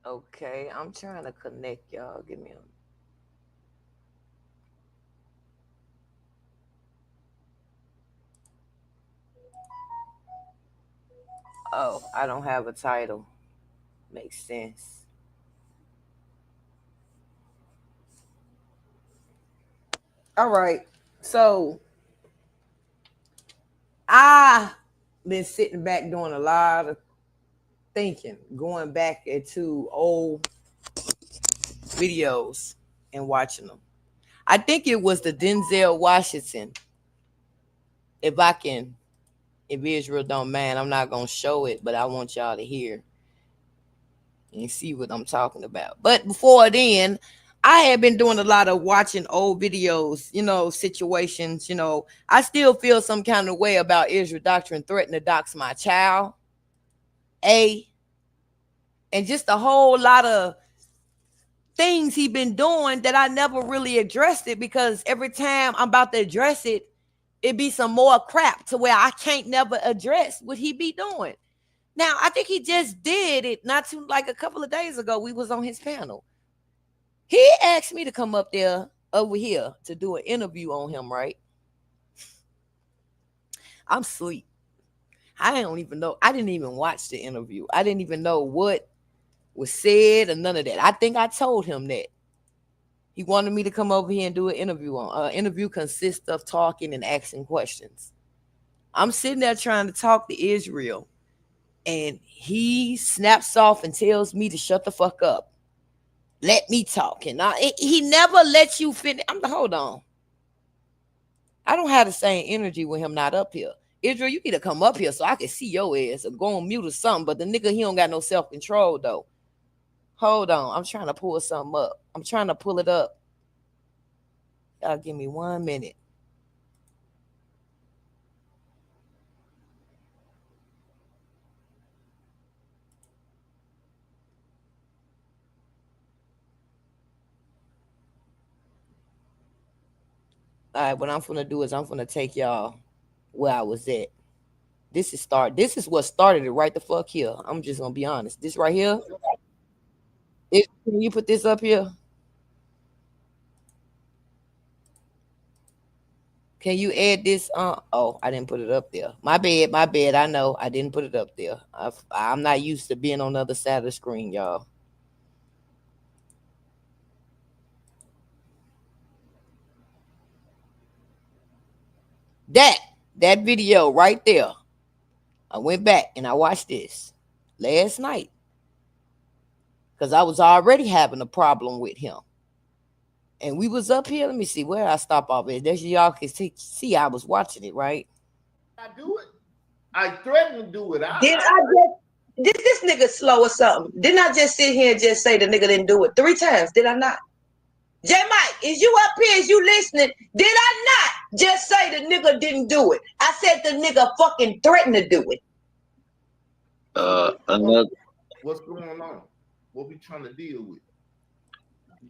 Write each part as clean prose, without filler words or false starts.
Okay, I'm trying to connect y'all. Give me a. Oh, I don't have a title. Makes sense. All right. So I been sitting back doing a lot of thinking, going back into old videos and watching them. I think it was the Denzel Washington. If I can, if Israel don't mind, I'm not gonna show it, but I want y'all to hear and see what I'm talking about. But before then, I had been doing a lot of watching old videos, situations. I still feel some kind of way about Israel doctrine threatening to dox my child, A, and just a whole lot of things he been doing that I never really addressed it because every time I'm about to address it, it be some more crap to where I can't never address what he be doing. Now, I think he just did it not too like a couple of days ago. We was on his panel. He asked me to come up there over here to do an interview on him, right? I'm asleep. I don't even know. I didn't even watch the interview. I didn't even know what was said or none of that. I think I told him that. He wanted me to come over here and do an interview on. Interview consists of talking and asking questions. I'm sitting there trying to talk to Israel, and he snaps off and tells me to shut the fuck up. Let me talk. And he never lets you finish. Hold on. I don't have the same energy with him not up here. Israel, you need to come up here so I can see your ass or go on mute or something. But the nigga, he don't got no self-control though. Hold on. I'm trying to pull something up. I'm trying to pull it up. Y'all give me 1 minute. All right, what I'm gonna do is I'm gonna take y'all where I was at. This is what started it right the fuck here. I'm just gonna be honest. This right here, can you put this up here? Can you add this? Oh, I didn't put it up there. My bad, my bad. I know I didn't put it up there. I'm not used to being on the other side of the screen, y'all. That that video right there. I went back and I watched this last night because I was already having a problem with him. And we was up here. Let me see where I stop off at. There y'all can see I was watching it, right? I do it. I threaten to do it. Did I just this nigga slow or something? Didn't I just sit here and just say the nigga didn't do it 3 times? Did I not? J Mike, is you up here? Is you listening? Did I not just say the nigga didn't do it? I said the nigga fucking threatened to do it. Another. What's going on? What we trying to deal with?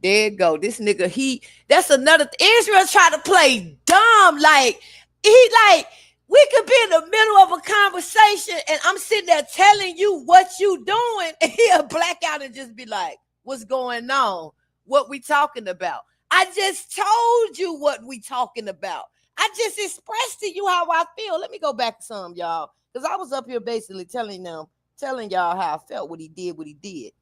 There you go. This nigga, that's another Israel trying to play dumb. Like we could be in the middle of a conversation and I'm sitting there telling you what you doing, and he'll black out and just be like, what's going on? What we talking about? I just told you what we talking about. I just expressed to you how I feel. Let me go back to some, y'all. Because I was up here basically telling y'all how I felt what he did.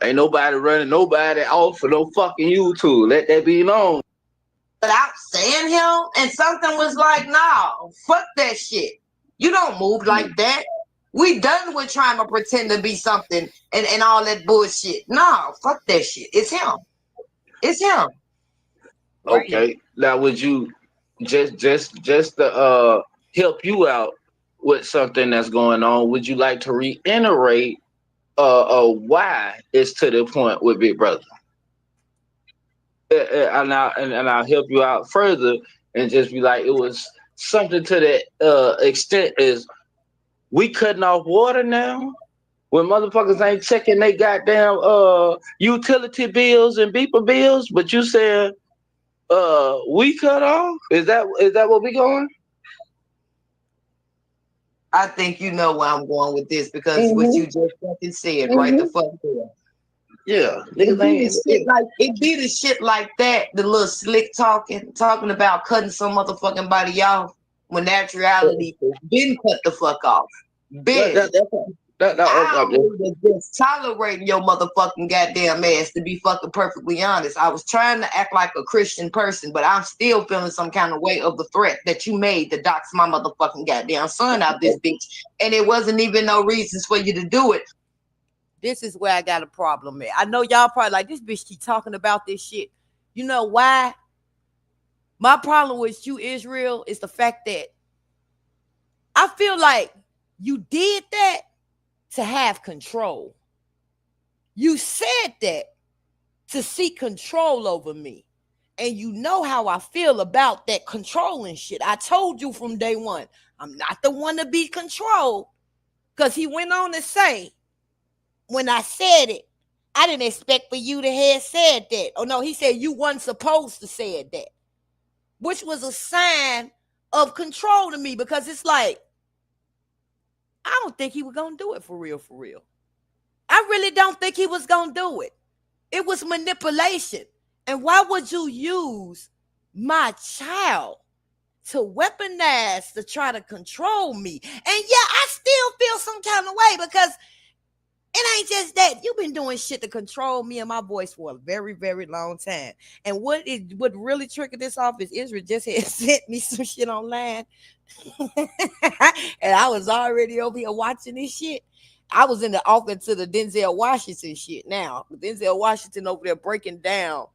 Ain't nobody running nobody off for no fucking YouTube. Let that be known. Without saying him, and something was like, no, fuck that shit. You don't move like that. We done with trying to pretend to be something and all that bullshit. No, fuck that shit. It's him. It's him. Okay. Now would you just to help you out with something that's going on, would you like to reiterate why it's to the point with Big Brother? And I'll help you out further and just be like, it was something to that extent is we cutting off water now when motherfuckers ain't checking they goddamn utility bills and beeper bills, but you said we cut off? Is that what we going? I think you know where I'm going with this because what you just fucking said right the fuck there. Yeah, It niggas be the ain't. shit like it be the shit like that, the little slick talking about cutting some motherfucking body off when that reality been cut the fuck off. That, Been. that, that, I that, only was just tolerating your motherfucking goddamn ass, to be fucking perfectly honest. I was trying to act like a Christian person, but I'm still feeling some kind of way of the threat that you made to dox my motherfucking goddamn son out this bitch. And it wasn't even no reasons for you to do it. This is where I got a problem at. I know y'all probably like, this bitch keep talking about this shit. You know why? My problem with you, Israel, is the fact that I feel like you did that to have control. You said that to seek control over me. And you know how I feel about that controlling shit. I told you from day one, I'm not the one to be controlled. Because he went on to say, when I said it, I didn't expect for you to have said that. Oh no, he said you wasn't supposed to say that, which was a sign of control to me, because it's like, I don't think he was gonna do it for real, for real. I really don't think he was gonna do it. It was manipulation. And why would you use my child to weaponize to try to control me? And yeah, I still feel some kind of way, because it ain't just that. You've been doing shit to control me and my voice for a very, very long time. And what really triggered this off is Israel just had sent me some shit online. And I was already over here watching this shit. I was in the office to the Denzel Washington shit now. Denzel Washington over there breaking down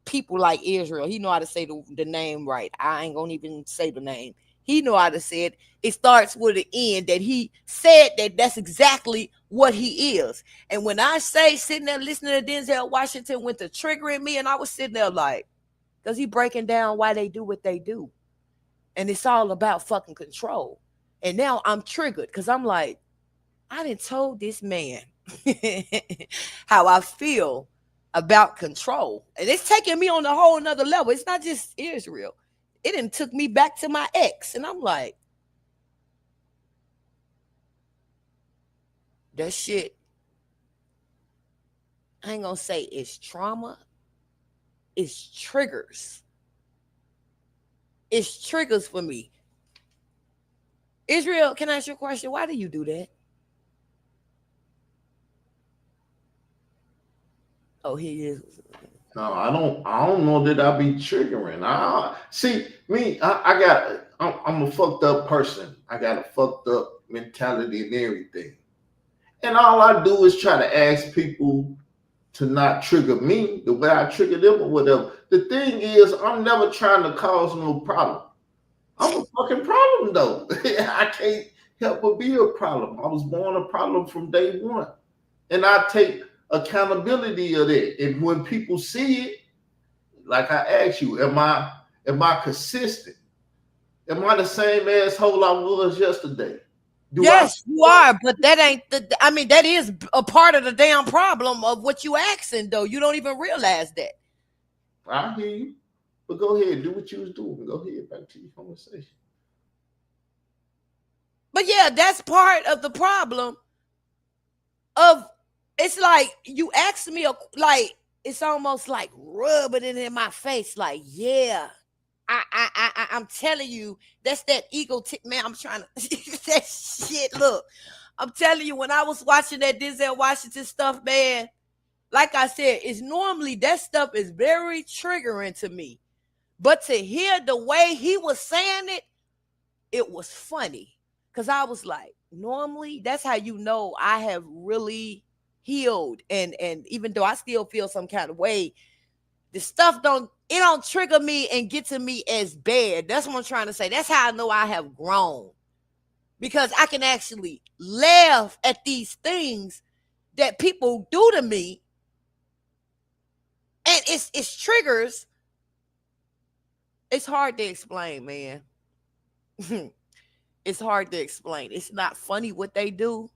people like Israel. He know how to say the name right. I ain't gonna even say the name. He know how to say it. It starts with an end, that he said that that's exactly what he is. And when I say sitting there listening to Denzel Washington went to triggering me, and I was sitting there like, because he breaking down why they do what they do. And it's all about fucking control. And now I'm triggered because I'm like, I done told this man how I feel about control. And it's taking me on a whole nother level. It's not just Israel. It done took me back to my ex. And I'm like, that shit, I ain't gonna say it's trauma. It's triggers. It's triggers for me. Israel, can I ask you a question? Why do you do that? Oh, he is. No, I don't know that I be triggering. I see me. I'm a fucked up person. I got a fucked up mentality and everything. And all I do is try to ask people to not trigger me the way I trigger them or whatever. The thing is, I'm never trying to cause no problem. I'm a fucking problem though. I can't help but be a problem. I was born a problem from day one. And I take accountability of that. And when people see it, like I asked you, am I consistent? Am I the same asshole I was yesterday? Do I Yes, you are, but that ain't the. I mean, that is a part of the damn problem of what you asking, though. You don't even realize that. I hear you. But go ahead, do what you was doing. Go ahead, back to your conversation. But yeah, that's part of the problem. Of it's like you ask me, like it's almost like rubbing it in my face, like yeah. I'm telling you, that's that ego man. I'm trying to that shit. Look, I'm telling you, when I was watching that Denzel Washington stuff, man, like I said, it's normally that stuff is very triggering to me. But to hear the way he was saying it was funny. Cause I was like, normally that's how you know I have really healed. And even though I still feel some kind of way, the stuff don't trigger me and get to me as bad. That's what I'm trying to say. That's how I know I have grown. Because I can actually laugh at these things that people do to me. And it's triggers. It's hard to explain, man. It's hard to explain. It's not funny what they do.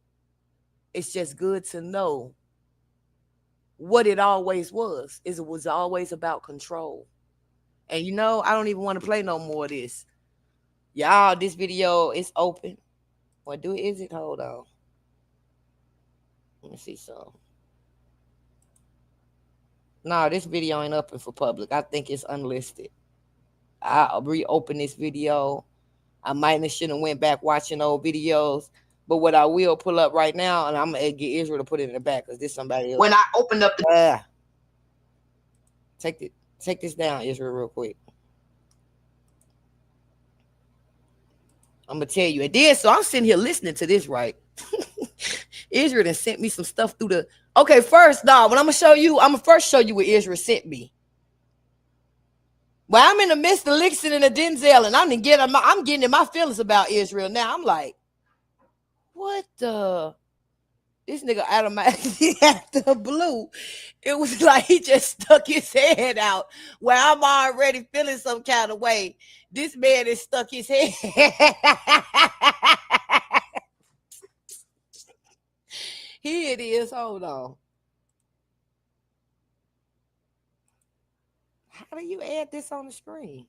It's just good to know what it always was. Is it was always about control. And you know, I don't even want to play no more of this. Y'all, this video is open. What is it? Hold on. Let me see some. No, this video ain't up for public. I think it's unlisted. I'll reopen this video. I might have shouldn't went back watching old videos. But what I will pull up right now, and I'm gonna get Israel to put it in the back because this somebody else. When I opened up the take this down, Israel, real quick. I'm gonna tell you. And then so I'm sitting here listening to this, right? Israel done sent me some stuff through the. Okay, first, dog. When I'm gonna first show you what Israel sent me. Well, I'm in the midst of Lixon and the Denzel, and I'm getting in my feelings about Israel now. I'm like, what the? This nigga out of my out the blue. It was like he just stuck his head out where I'm already feeling some kind of way. This man has stuck his head. Here it is. Hold on. How do you add this on the screen?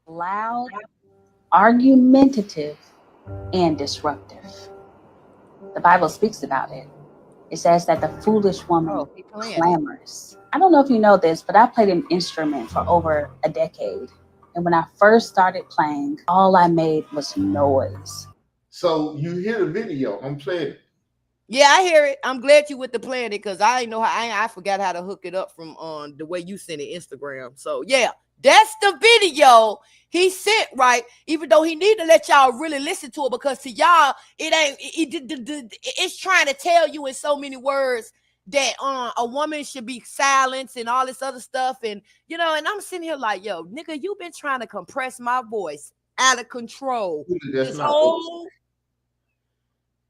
Loud, argumentative, and disruptive. The Bible speaks about it. It says that the foolish woman clamors. I don't know if you know this, but I played an instrument for over a decade. And when I first started playing, all I made was noise. So you hear the video. I'm playing it. Yeah, I hear it. I'm glad you with the playing it because I didn't know how I forgot how to hook it up from the way you sent it Instagram. So yeah, that's the video he sent, right? Even though he need to let y'all really listen to it because to y'all it's trying to tell you in so many words that a woman should be silenced and all this other stuff, and you know, and I'm sitting here like, yo, nigga, you been trying to compress my voice out of control. This whole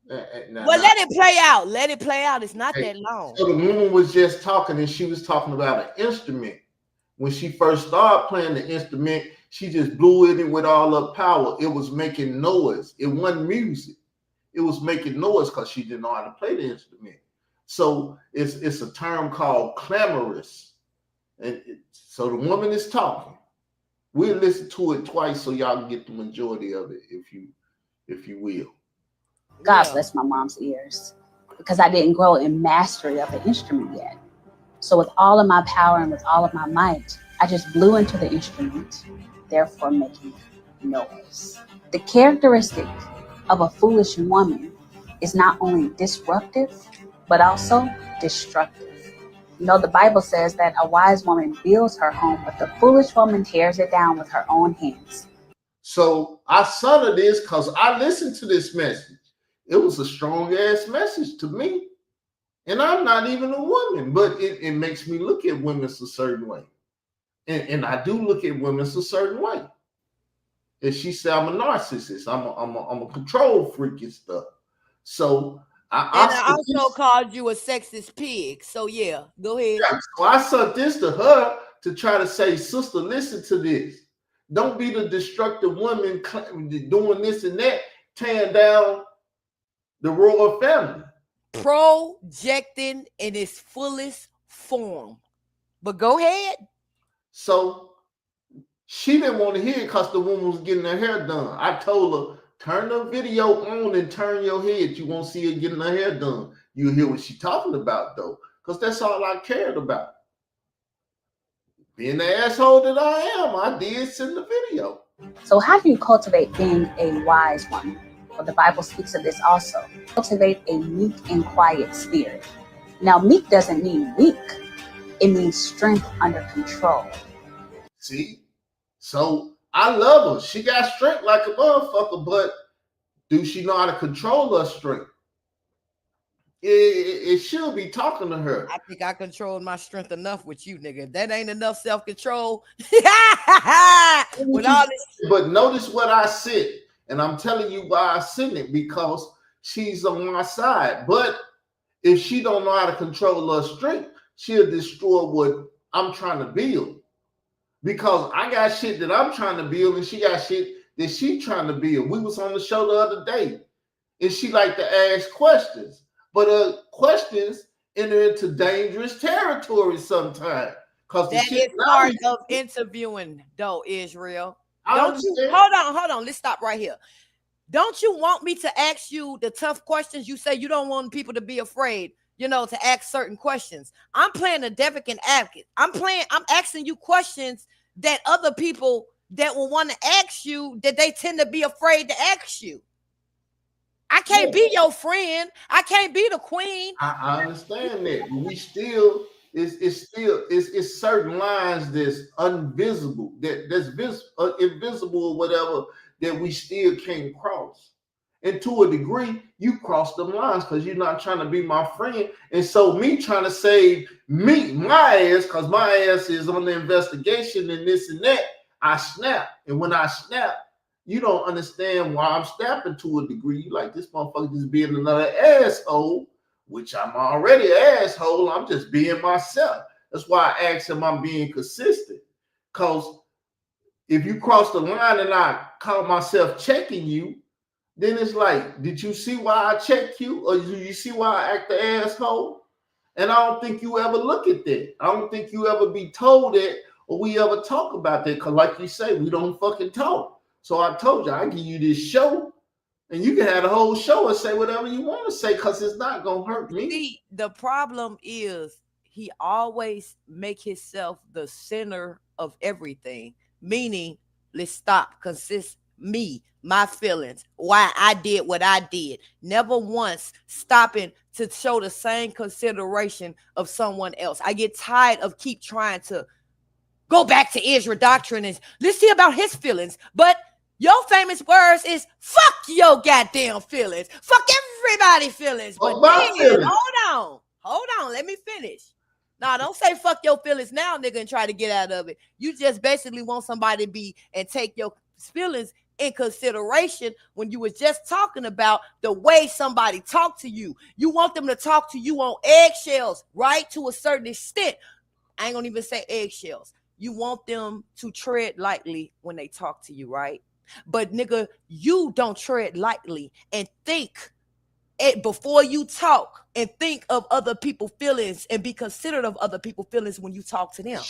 well, let it play out. Let it play out. It's not that long. So the woman was just talking, and she was talking about an instrument. When she first started playing the instrument, she just blew it in with all her power. It was making noise. It wasn't music. It was making noise because she didn't know how to play the instrument. So it's a term called clamorous. And so the woman is talking. We'll listen to it twice so y'all can get the majority of it, if you will. God bless my mom's ears because I didn't grow in mastery of the instrument yet. So with all of my power and with all of my might, I just blew into the instrument, therefore making noise. The characteristic of a foolish woman is not only disruptive, but also destructive. You know, the Bible says that a wise woman builds her home, but the foolish woman tears it down with her own hands. So I saw this because I listened to this message. It was a strong ass message to me. And I'm not even a woman, but it makes me look at women a certain way. And I do look at women a certain way. And she said I'm a narcissist. I'm a control freak and stuff. So I also called you a sexist pig. So yeah, go ahead. Yeah, so I sent this to her to try to say, sister, listen to this. Don't be the destructive woman doing this and that, tearing down the royal family. Projecting in its fullest form. But go ahead. So she didn't want to hear it because the woman was getting her hair done. I told her, turn the video on and turn your head. You won't see her getting her hair done. You'll hear what she's talking about, though, because that's all I cared about. Being the asshole that I am, I did send the video. So how do you cultivate being a wise woman? Well, the Bible speaks of this also. Cultivate a meek and quiet spirit. Now, meek doesn't mean weak. It means strength under control. See? So I love her. She got strength like a motherfucker, but do she know how to control her strength? It should be talking to her. I think I controlled my strength enough with you, nigga. If that ain't enough self-control. With all this. But notice what I said. And I'm telling you why I sent it, because she's on my side. But if she don't know how to control her strength, she'll destroy what I'm trying to build. Because I got shit that I'm trying to build, and she got shit that she trying to build. We was on the show the other day, and she like to ask questions. But questions enter into dangerous territory sometimes. That is part of interviewing, though, Israel. Don't you hold on. Let's stop right here. Don't you want me to ask you the tough questions? You say you don't want people to be afraid. to ask certain questions. I'm playing a delicate advocate. I'm asking you questions that other people that will want to ask you that they tend to be afraid to ask you. I can't be your friend. I can't be the queen. I understand that, but we still it's certain lines that's invisible, invisible or whatever, that we still can't cross. And to a degree, you cross them lines because you're not trying to be my friend. And so me trying to save my ass, because my ass is on the investigation and this and that, I snap. And when I snap, you don't understand why I'm snapping to a degree. You like, this motherfucker just being another asshole, which I'm already an asshole. I'm just being myself. That's why I asked him I'm being consistent. Because if you cross the line and I call myself checking you, then it's like, did you see why I checked you? Or do you see why I act the asshole? And I don't think you ever look at that. I don't think you ever be told that or we ever talk about that. Because like you say, we don't fucking talk. So I told you, I give you this show and you can have the whole show and say whatever you want to say because it's not going to hurt me. See, the problem is he always make himself the center of everything. Meaning, let's stop, consist me, my feelings, why I did what I did. Never once stopping to show the same consideration of someone else. I get tired of keep trying to go back to Israel doctrine and let's see about his feelings. But your famous words is fuck your goddamn feelings. Fuck everybody's feelings. But then, hold on, let me finish. Nah, don't say fuck your feelings now, nigga, and try to get out of it. You just basically want somebody to be and take your feelings in consideration when you was just talking about the way somebody talked to you. You want them to talk to you on eggshells, right? To a certain extent. I ain't gonna even say eggshells. You want them to tread lightly when they talk to you, right? But nigga, you don't tread lightly and think it before you talk and think of other people's feelings and be considerate of other people's feelings when you talk to them.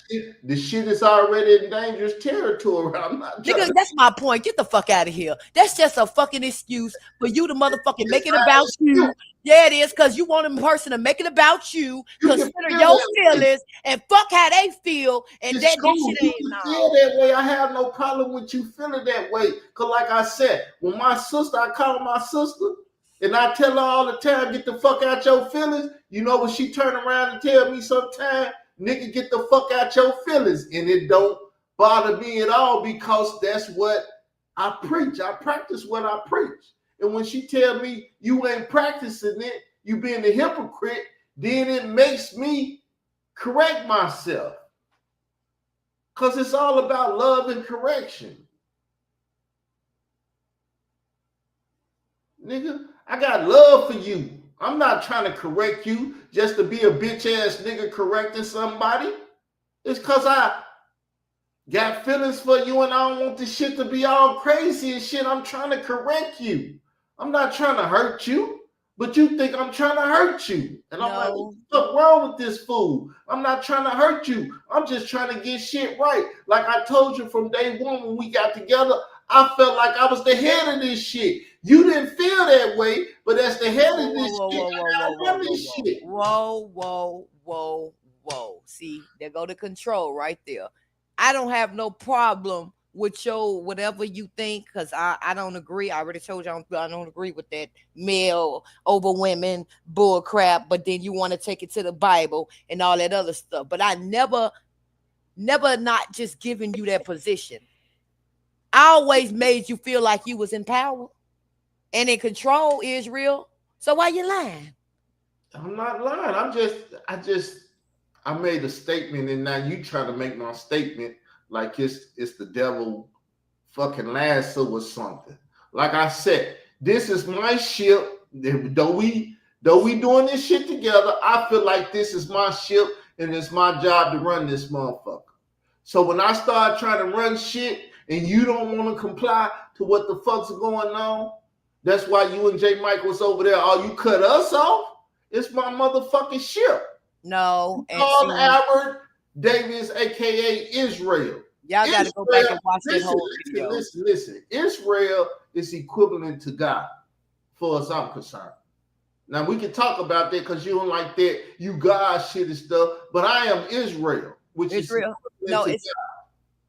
The shit is already in dangerous territory. I'm not nigga, that's my point. Get the fuck out of here. That's just a fucking excuse for you to motherfucking make it about you. Yeah, it is, because you want a person to make it about you, consider your feelings, and fuck how they feel, and that cool. Shit you ain't feel that way. I have no problem with you feeling that way. Because like I said, when my sister, I call my sister, and I tell her all the time, get the fuck out your feelings. You know when she turn around and tell me sometime, nigga, get the fuck out your feelings. And it don't bother me at all because that's what I preach. I practice what I preach. And when she tell me you ain't practicing it, you being a hypocrite, then it makes me correct myself. Because it's all about love and correction. Nigga, I got love for you. I'm not trying to correct you just to be a bitch ass nigga correcting somebody. It's because I got feelings for you and I don't want this shit to be all crazy and shit. I'm trying to correct you. I'm not trying to hurt you, but you think I'm trying to hurt you. And I'm like, what the fuck wrong with this fool? I'm not trying to hurt you. I'm just trying to get shit right. Like I told you from day one when we got together, I felt like I was the head of this shit. You didn't feel that way, but as the head of this shit, Whoa. See, there go the control right there. I don't have no problem with your whatever you think, because I don't agree. I already told you I don't agree with that male over women bull crap, but then you want to take it to the Bible and all that other stuff. But I never not just giving you that position. I always made you feel like you was in power and in control, Israel. So why you lying? I'm not lying. I made a statement and now you try to make my statement like it's the devil fucking lasso or something. Like I said, this is my ship. Though we doing this shit together, I feel like this is my ship and it's my job to run this motherfucker. So when I start trying to run shit and you don't want to comply to what the fuck's going on, that's why you and J. Mike was over there. Oh, you cut us off? It's my motherfucking ship. No. Called Albert Davis, a.k.a. Israel. Y'all got to go back and watch that whole video. Listen. Israel is equivalent to God, as far as I'm concerned. Now we can talk about that because you don't like that you God shit and stuff. But I am Israel, which Israel. is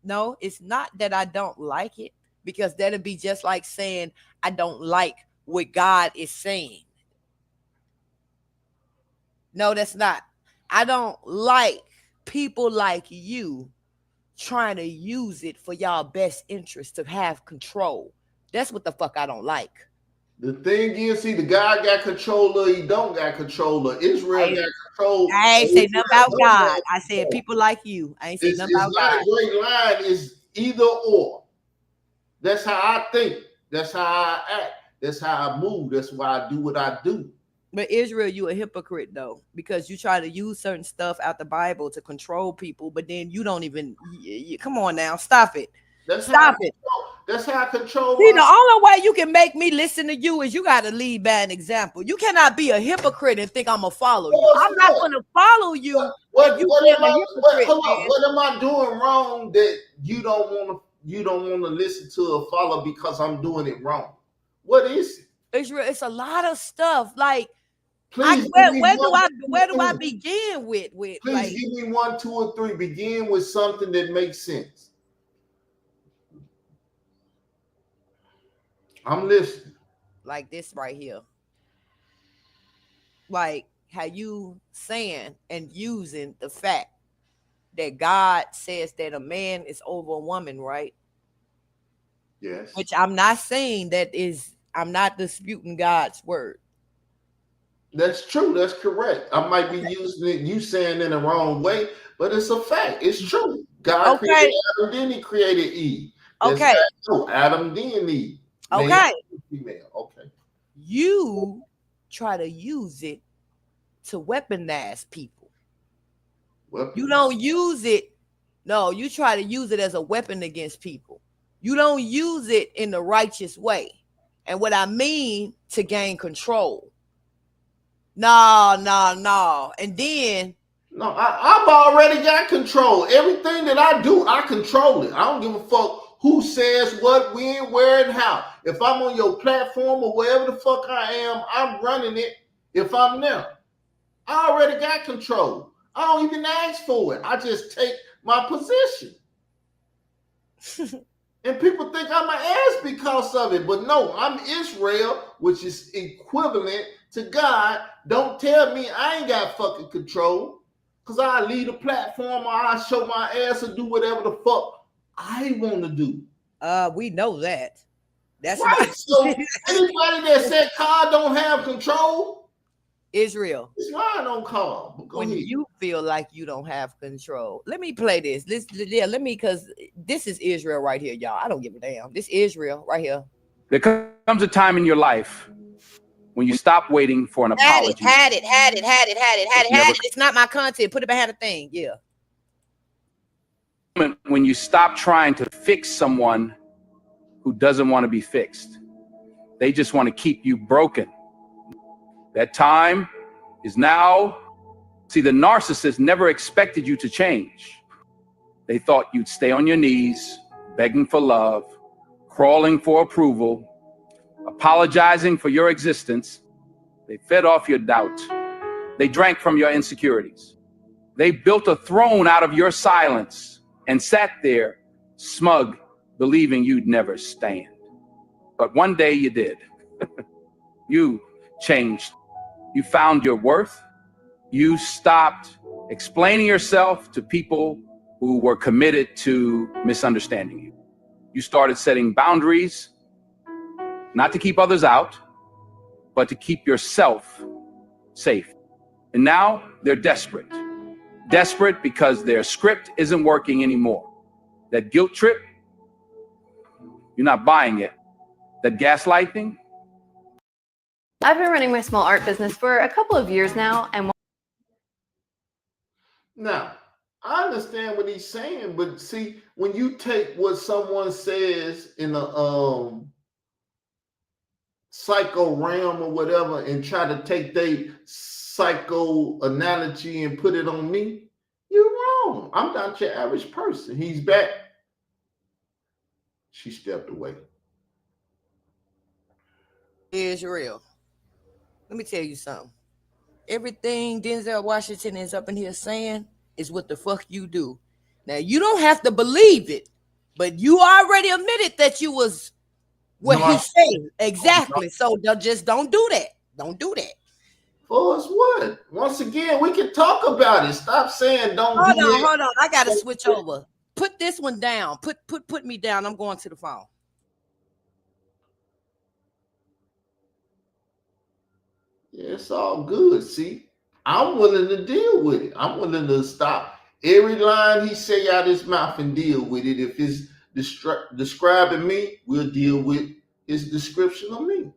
No, it's not that I don't like it, because that'd be just like saying I don't like what God is saying. No, that's not. I don't like people like you trying to use it for y'all best interest to have control. That's what the fuck I don't like. The thing is, see, the God got control or he don't got control or Israel I, got control I or ain't say nothing Israel about don't God. have I said control. people like you. I ain't say nothing It's about not God. a great line. It's either or. That's how I think. That's how I act. That's how I move. That's why I do what I do. But Israel, you a hypocrite though, because you try to use certain stuff out the Bible to control people, but then you don't even. Come on now, stop it, That's how I stop it. control. That's how I control See, the myself. only way you can make me listen to you is you got to lead by an example. You cannot be a hypocrite and think I'm gonna follow you. I'm not What? gonna follow you if What? you What being am a I? What? hypocrite, Hold on. man. What am I doing wrong that you don't want to? You don't want to listen to or follow because I'm doing it wrong. What is it? Israel, it's a lot of stuff. Like, Please give me where do I one. begin with Please like give me 1, 2, or 3. Begin with something that makes sense. I'm listening. this right here? Like how you saying and using the fact that God says that a man is over a woman, right? Yes. Which I'm not saying that is, I'm not disputing God's word. That's true. That's correct. I might be using it, you saying in the wrong way, but it's a fact. It's true. God created Okay, Adam, then he created Eve. That's okay, no Adam, then Eve. Male okay. and female. Okay. You try to use it to weaponize people. You Weapon. don't use it. No, you try to use it as a weapon against people. You don't use it in the righteous way. And what I mean, to gain control. No, no, no. And then, No, I've already got control. Everything that I do, I control it. I don't give a fuck who says what, when, where, and how. If I'm on your platform or wherever the fuck I am, I'm running it if I'm there. I already got control. I don't even ask for it. I just take my position. And people think I'm an ass because of it. But no, I'm Israel, which is equivalent to God. Don't tell me I ain't got fucking control. Because I lead a platform or I show my ass or do whatever the fuck I want to do. we know that. That's Right. not So anybody that said God don't have control Israel. is lying on God. But go When ahead. you feel like you don't have control, let me play this. Let me, because this is Israel right here, y'all. I don't give a damn. This Israel right here. There comes a time in your life when you stop waiting for an Had it, apology. had it, had it, had it, had it, had it, Never had it. It's not my content. Put it behind the thing. Yeah. when you stop trying to fix someone who doesn't want to be fixed. They just want to keep you broken. That time is now. See, the narcissist never expected you to change. They thought you'd stay on your knees, begging for love, crawling for approval, apologizing for your existence. They fed off your doubt. They drank from your insecurities. They built a throne out of your silence and sat there, smug, believing you'd never stand. But one day you did. You changed. You found your worth. You stopped explaining yourself to people who were committed to misunderstanding you. You started setting boundaries, not to keep others out, but to keep yourself safe. And now they're desperate. Desperate because their script isn't working anymore. That guilt trip, you're not buying it. That gaslighting, I've been running my small art business for a couple of years now, and Now, I understand what he's saying, but see, when you take what someone says in a psycho realm or whatever and try to take their psycho analogy and put it on me, you're wrong. I'm not your average person. He's back. She stepped away. Israel. Let me tell you something. Everything Denzel Washington is up in here saying is what the fuck you do. Now you don't have to believe it, but you already admitted that you was what No, he said. no. Exactly. So just don't do that. Don't do that. For us what? Once again, we can talk about it. Stop saying don't do Hold on, that. hold on. I gotta switch over. Put this one down. Put me down. I'm going to the phone. Yeah, it's all good. See, I'm willing to deal with it. I'm willing to stop every line he say out his mouth and deal with it. If it's describing me, we'll deal with his description of me.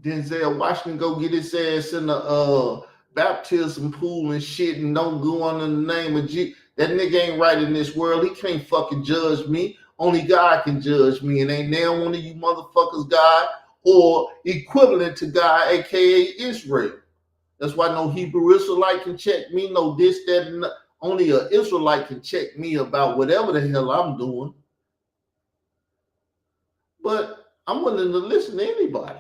Denzel Washington go get his ass in the baptism pool and shit and don't go under the name of G. That nigga ain't right in this world. He can't fucking judge me. Only God can judge me. And ain't now one of you motherfuckers God or equivalent to God, aka Israel. That's why no Hebrew Israelite can check me, no this, that, and that. Only an Israelite can check me about whatever the hell I'm doing. But I'm willing to listen to anybody.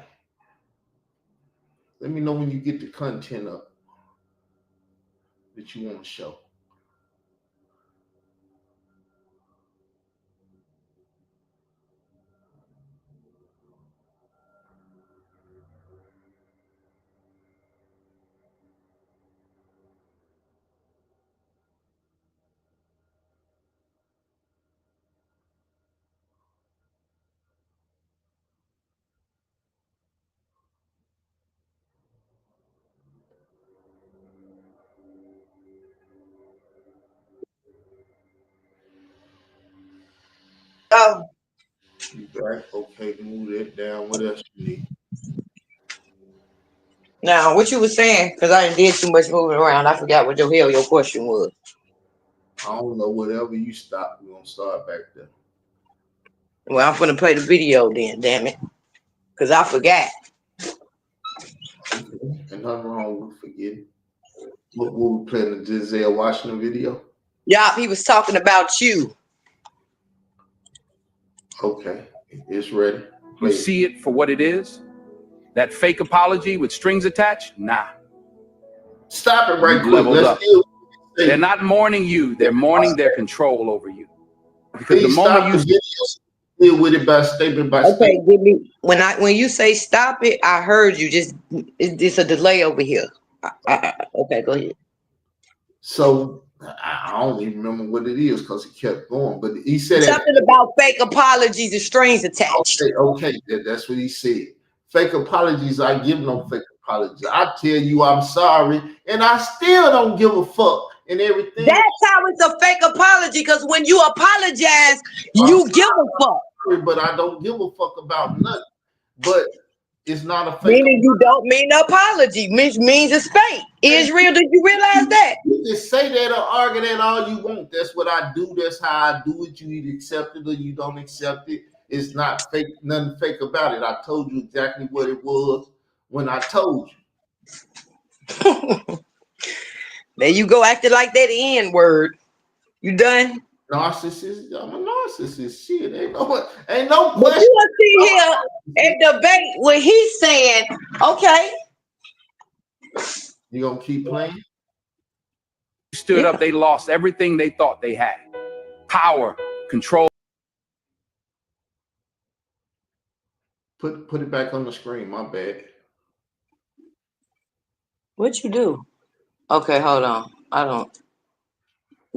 Let me know when you get the content up that you want to show. Oh, You back? Okay, move that down. What else you need? now what you was saying? Because I didn't did too much moving around. I forgot what your hell your question was. I don't know. Whatever you stop, we're gonna start back there. Well, I'm gonna play the video then. Damn it, because I forgot. Okay. And nothing wrong with forgetting. What we playing the Denzel Washington video? Y'all, he was talking about you. Okay, it's ready. You Play it. see it for what it is? That fake apology with strings attached? Nah. Stop it right You've quick. leveled Let's up. deal with They're it. not mourning you, they're mourning their control over you. Because the Please moment stop you the video. Deal with it by statement by Okay, statement. give me when you say stop it. I heard you. Just it's a delay over here. Okay, go ahead. So I don't even remember what it is because he kept going. But he said it. Something about fake apologies and strings attached. Okay, that's what he said. Fake apologies, I give no fake apologies. I tell you I'm sorry, and I still don't give a fuck and everything. That's how it's a fake apology. Because when you apologize, you give a fuck. Sorry, but I don't give a fuck about nothing. But it's not a fake Meaning you don't mean the apology, which means it's fake. Israel, did you realize that? You can say that or argue that all you want. That's what I do. That's how I do it. You either accept it or you don't accept it. It's not fake, nothing fake about it. I told you exactly what it was when I told you. There you go, acting like that N word. You done? Narcissist. I'm a narcissist. Shit, ain't no But question. you will see here and debate when he's saying, okay. You gonna keep playing? stood up, they lost everything they thought they had. Power, control. Put it back on the screen. My bad. What you do? Okay, hold on. I don't.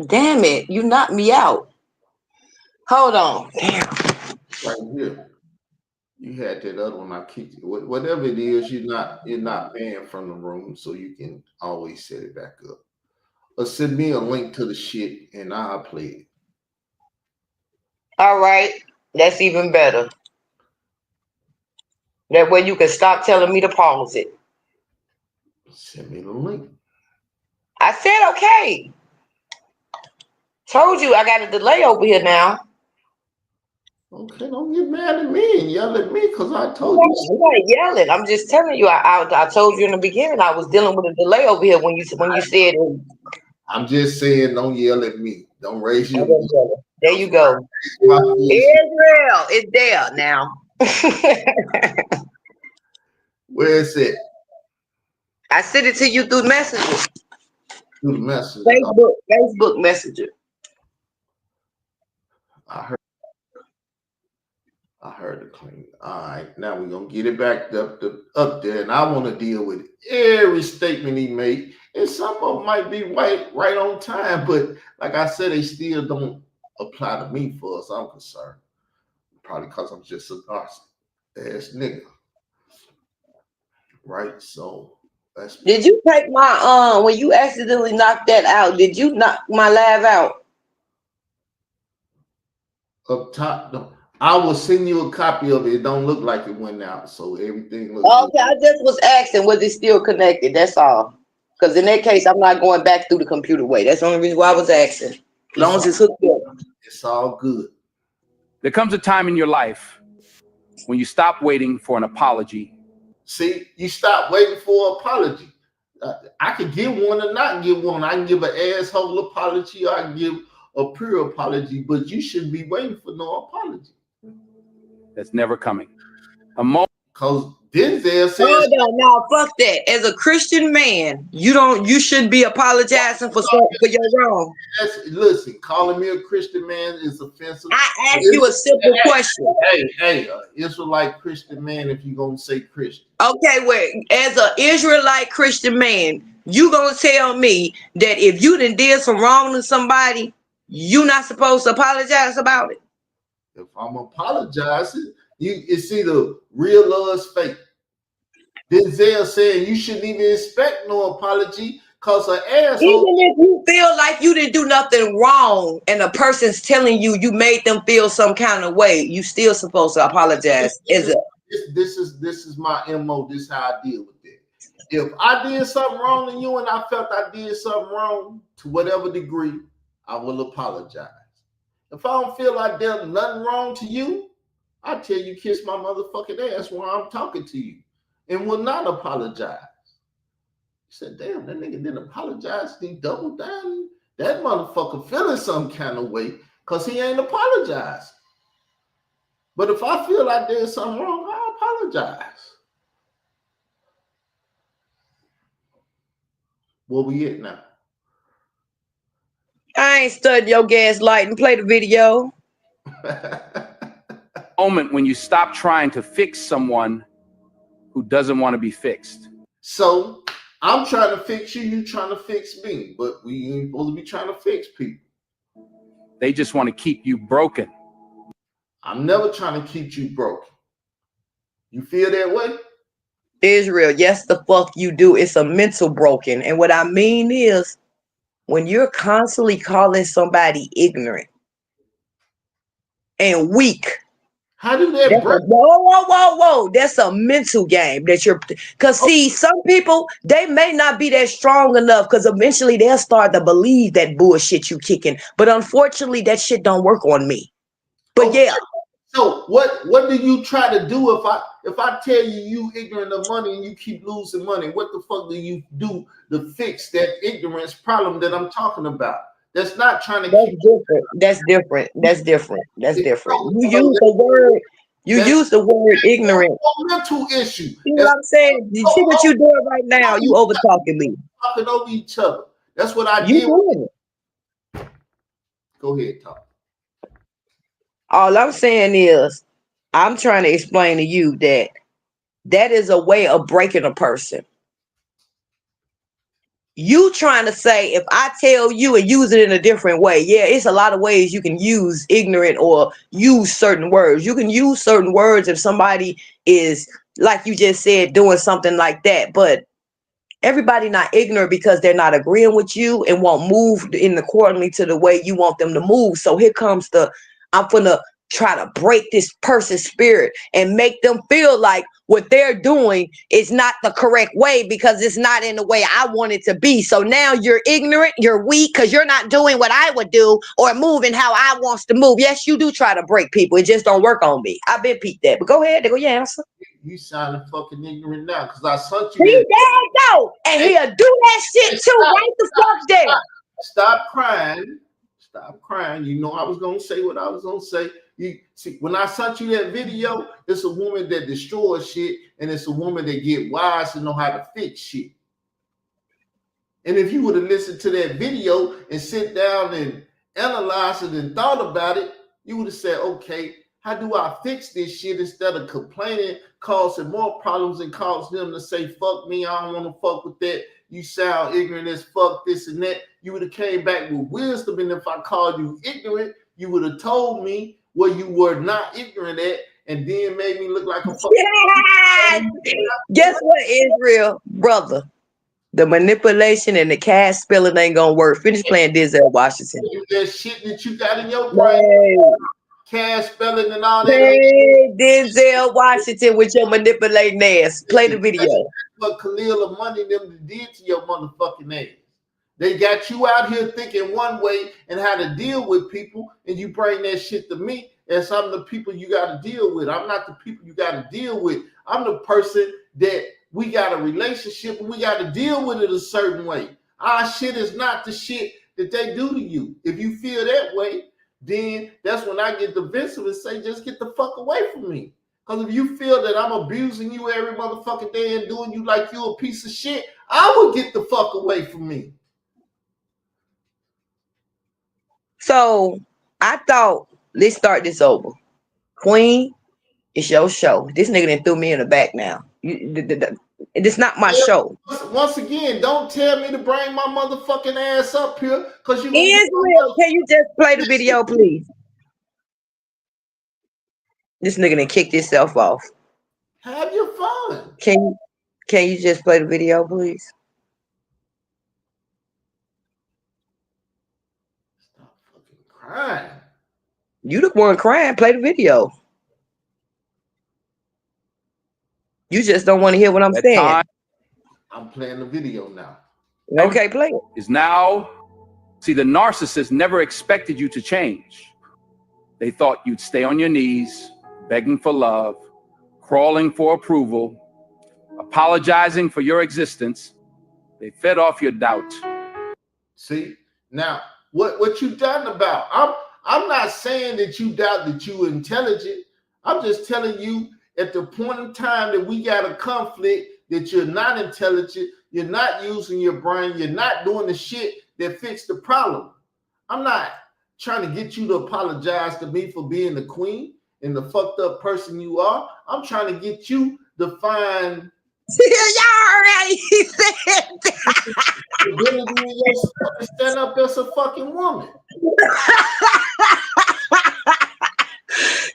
Damn it, you knocked me out. Hold on. Damn. Right here. You had that other one. I kicked it. Whatever it is, you're not banned from the room, so you can always set it back up. Or send me a link to the shit and I'll play it. All right. That's even better. That way you can stop telling me to pause it. Send me the link. I said okay. Told you I got a delay over here now. Okay, don't get mad at me and yell at me because I told I'm you. not yelling. I'm just telling you. I told you in the beginning I was dealing with a delay over here when you said. I'm just saying, don't yell at me. Don't raise your voice. There you go. My voice. Israel, it's there now. Where is it? I sent it to you through Messenger. Through the message. Facebook Messenger. I heard it clean. All right, now we're gonna get it back up there, and I want to deal with every statement he made. And some of them might be right on time, but like I said, they still don't apply to me for as I'm concerned. Probably because I'm just a ass nigga. Right? So that's. Did you take my when you accidentally knocked that out? Did you knock my live out? Up top, no. I will send you a copy of it. It don't look like it went out, so everything looks Okay, good. I just was asking, was it still connected? That's all. Because in that case, I'm not going back through the computer way. That's the only reason why I was asking. As long as it's hooked up. It's all good. There comes a time in your life when you stop waiting for an apology. See, you stop waiting for an apology. I can give one or not give one. I can give an asshole apology, or I can give a pure apology, but you shouldn't be waiting for no apology. That's never coming. A moment. Because Denzel says, hold on, now fuck that. As a Christian man, you shouldn't be apologizing for your wrong. Listen, calling me a Christian man is offensive. I asked you a simple question. Hey, Israelite Christian man, if you're gonna say Christian. Okay, well, as an Israelite Christian man, you gonna tell me that if you done did some wrong to somebody, you not supposed to apologize about it? If I'm apologizing, it's either real or it's fake. Denzel saying you shouldn't even expect no apology because an asshole. Even if you feel like you didn't do nothing wrong and a person's telling you made them feel some kind of way, you still supposed to apologize. This is my MO. This is how I deal with it. If I did something wrong to you and I felt I did something wrong to whatever degree, I will apologize. If I don't feel I did nothing wrong to you, I tell you kiss my motherfucking ass while I'm talking to you and will not apologize. He said, damn, that nigga didn't apologize. He doubled down. That motherfucker feeling some kind of way because he ain't apologized. But if I feel I did something wrong, I apologize. Where we at now? I ain't studying your gaslighting. Play the video. Moment when you stop trying to fix someone who doesn't want to be fixed. So I'm trying to fix you, you trying to fix me, but we ain't supposed to be trying to fix people. They just want to keep you broken. I'm never trying to keep you broken. You feel that way? Israel, yes, the fuck you do. It's a mental broken. And what I mean is, when you're constantly calling somebody ignorant and weak. How do that break? Whoa. That's a mental game that you're, because see, some people, they may not be that strong enough because eventually they'll start to believe that bullshit you kicking. But unfortunately, that shit don't work on me. But yeah. So what do you try to do if I tell you ignorant of money and you keep losing money? What the fuck do you do to fix that ignorance problem that I'm talking about? That's not trying to. That's different. You use the word. Use the word ignorant. Mental issue. See what I'm saying? You see what you're doing right now? You over talking me. Talking over each other. That's what I did. Go ahead, talk. All I'm saying is, I'm trying to explain to you that is a way of breaking a person. You trying to say, if I tell you and use it in a different way, yeah, it's a lot of ways you can use ignorant or use certain words. You can use certain words if somebody is, like you just said, doing something like that. But everybody not ignorant because they're not agreeing with you and won't move in accordingly to the way you want them to move. So here comes I'm gonna try to break this person's spirit and make them feel like what they're doing is not the correct way because it's not in the way I want it to be. So now you're ignorant, you're weak because you're not doing what I would do or moving how I wants to move. Yes, you do try to break people. It just don't work on me. I've been peeped that. But go ahead. There go your answer. You sounding fucking ignorant now because I sent you. He there go. And he'll do that shit too. Right the fuck there. Stop crying. Stop crying. You know I was gonna say what I was gonna say. You see, when I sent you that video, it's a woman that destroys shit, and it's a woman that get wise and know how to fix shit. And if you would have listened to that video and sit down and analyze it and thought about it, you would have said, okay, how do I fix this shit instead of complaining, causing more problems and cause them to say, fuck me, I don't want to fuck with that. You sound ignorant as fuck, this and that. You would have came back with wisdom, and if I called you ignorant, you would have told me where you were not ignorant at, and then made me look like a fuck. Yes! Guess what, Israel, brother? The manipulation and the cash spelling ain't gonna work. Finish playing Denzel Washington. That shit that you got in your brain, cash spelling and all that. Hey, Denzel Washington with your manipulating ass. Play the video. That's what Khalil and Money them did to your motherfucking ass. They got you out here thinking one way and how to deal with people, and you bring that shit to me as I'm the people you got to deal with. I'm not the people you got to deal with. I'm the person that we got a relationship and we got to deal with it a certain way. Our shit is not the shit that they do to you. If you feel that way, then that's when I get defensive and say, just get the fuck away from me. Because if you feel that I'm abusing you every motherfucking day and doing you like you a piece of shit, I would get the fuck away from me. So I thought, let's start this over. Queen, it's your show. This nigga done threw me in the back now. It's not my show. Once again, don't tell me to bring my motherfucking ass up here because you. Israel, can you just play the video, please? This nigga done kicked himself off. Have your fun. Can you just play the video, please? Stop fucking crying. You the one crying. Play the video. You just don't want to hear what I'm saying. I'm playing the video now. Okay, play it. Is now, see, the narcissist never expected you to change. They thought you'd stay on your knees, begging for love, crawling for approval, apologizing for your existence. They fed off your doubt. See, now what you done about? I'm not saying that you doubt that you intelligent. I'm just telling you at the point in time that we got a conflict that you're not intelligent, you're not using your brain, you're not doing the shit that fixed the problem. I'm not trying to get you to apologize to me for being the queen and the fucked up person you are. I'm trying to get you to find y'all already said that. ability in yourself to stand up as a fucking woman.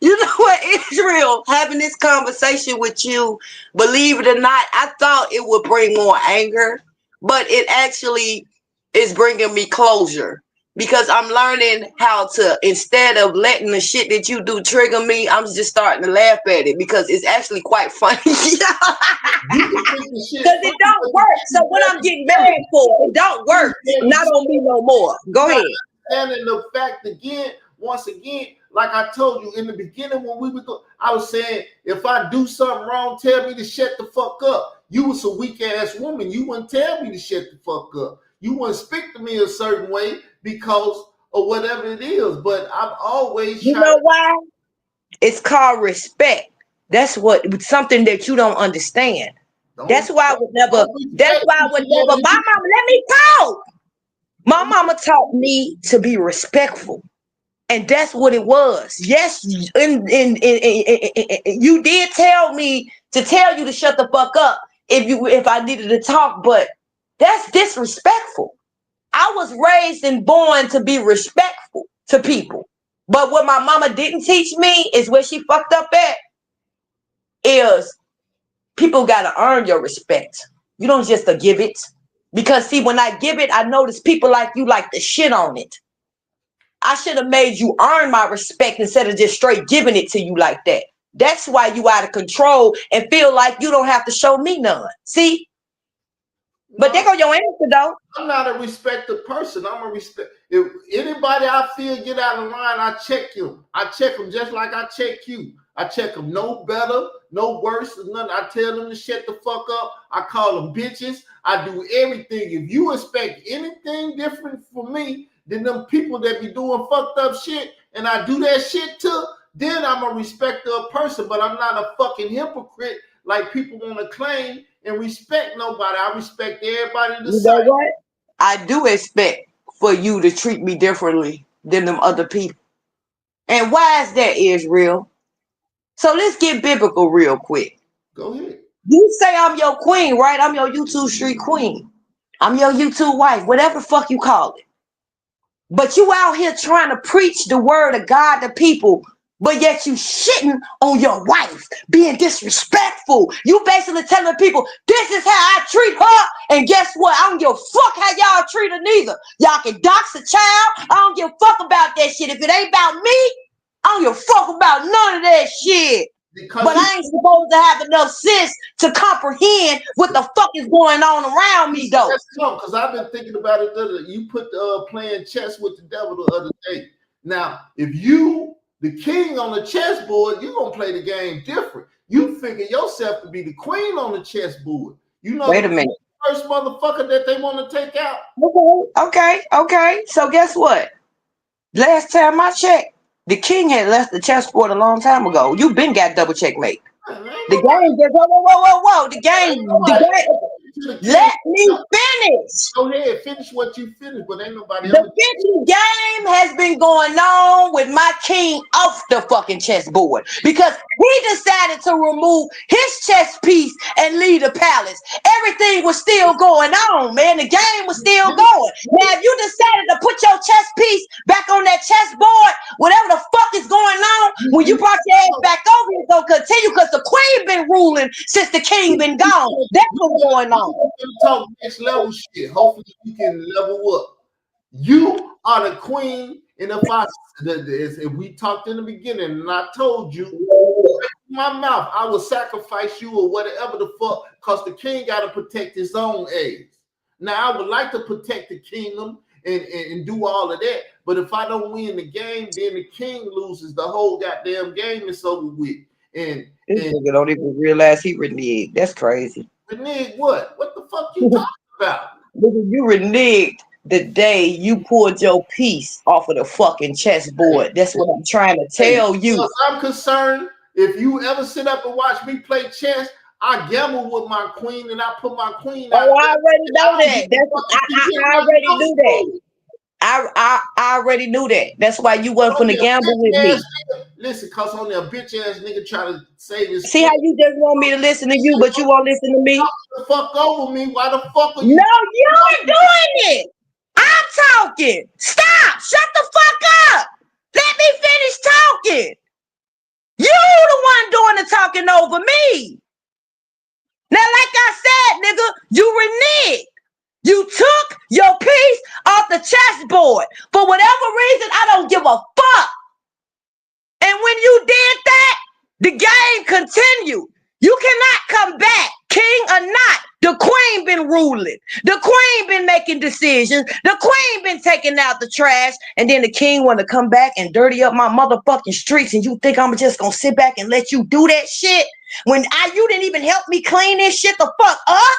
You know what, Israel, having this conversation with you, believe it or not, I thought it would bring more anger, but it actually is bringing me closure because I'm learning how to, instead of letting the shit that you do trigger me, I'm just starting to laugh at it because it's actually quite funny. Because it don't work. So what I'm getting mad for, it don't work. Not on me no more. Go ahead. And in the fact again, once again, like I told you in the beginning when we were I was saying, if I do something wrong, tell me to shut the fuck up. You was a weak ass woman. You wouldn't tell me to shut the fuck up. You wouldn't speak to me a certain way because of whatever it is. But I'm always You know why? It's called respect. That's what something that you don't understand. That's why I would never, my mama, let me talk. My mama taught me to be respectful. And that's what it was. Yes, you did tell me to tell you to shut the fuck up if I needed to talk, but that's disrespectful. I was raised and born to be respectful to people. But what my mama didn't teach me is where she fucked up at is people got to earn your respect. You don't just give it. Because see, when I give it, I notice people like you like to shit on it. I should have made you earn my respect instead of just straight giving it to you like that. That's why you out of control and feel like you don't have to show me none. See? But there go your answer, though. I'm not a respected person. I'm a respect. If anybody I feel get out of line, I check them. I check them just like I check you. I check them no better, no worse than nothing. I tell them to shut the fuck up. I call them bitches. I do everything. If you expect anything different from me, than them people that be doing fucked up shit, and I do that shit too, then I'm a respecter person, but I'm not a fucking hypocrite like people want to claim and respect nobody. I respect everybody the You same. know what? I do expect for you to treat me differently than them other people. And why is that, Israel? So let's get biblical real quick. Go ahead. You say I'm your queen, right? I'm your YouTube street queen. I'm your YouTube wife, whatever the fuck you call it. But you out here trying to preach the word of God to people, but yet you shitting on your wife, being disrespectful. You basically telling people, this is how I treat her, and guess what? I don't give a fuck how y'all treat her neither. Y'all can dox a child. I don't give a fuck about that shit. If it ain't about me, I don't give a fuck about none of that shit. Because but I ain't supposed to have enough sense to comprehend what the fuck is going on around me, though. That's no, because I've been thinking about it. You put playing chess with the devil the other day. Now, if you the king on the chessboard, you're gonna play the game different. You figure yourself to be the queen on the chessboard. You know, wait a minute. First motherfucker that they want to take out. Okay. So guess what? Last time I checked, the king had left the chessboard a long time ago. You been got double checkmate. The game just whoa. The game. Let me finish. Go ahead, finish what you finished, but ain't nobody else. The game has been going on with my king off the fucking chessboard because he decided to remove his chess piece and leave the palace. Everything was still going on, man. The game was still going. Now, if you decided to put your chess piece back on that chessboard, whatever the fuck is going on, when you brought your ass back over, it's gonna continue because the queen been ruling since the king been gone. That's what's going on. Talk next level shit. Hopefully you can level up. You are the queen, and if we talked in the beginning, and I told you, my mouth, I will sacrifice you or whatever the fuck, because the king got to protect his own eggs. Now I would like to protect the kingdom and do all of that, but if I don't win the game, then the king loses the whole goddamn game. It's over with. And nigga don't even realize he reneged. That's crazy. Reneged what? What the fuck you talking about? Nigga, you reneged the day you pulled your piece off of the fucking chessboard. That's what I'm trying to tell you. Well, I'm concerned. If you ever sit up and watch me play chess, I gamble with my queen and I put my queen out. Oh, I already know that. I already knew that. I already knew that. That's why you wasn't finna gamble with me. Listen, cause on that bitch ass nigga try to save his. See how you just want me to listen to you, but you won't listen to me. The fuck over me? Why the fuck are you? No, you're doing it. I'm talking. Stop. Shut the fuck up. Let me finish talking. You the one doing the talking over me. Now, like I said, nigga, you reneged. You took your piece off the chessboard. For whatever reason, I don't give a fuck. And when you did that, the game continued. You cannot come back, king or not. The queen been ruling. The queen been making decisions. The queen been taking out the trash. And then the king want to come back and dirty up my motherfucking streets. And you think I'm just going to sit back and let you do that shit? When you didn't even help me clean this shit the fuck up?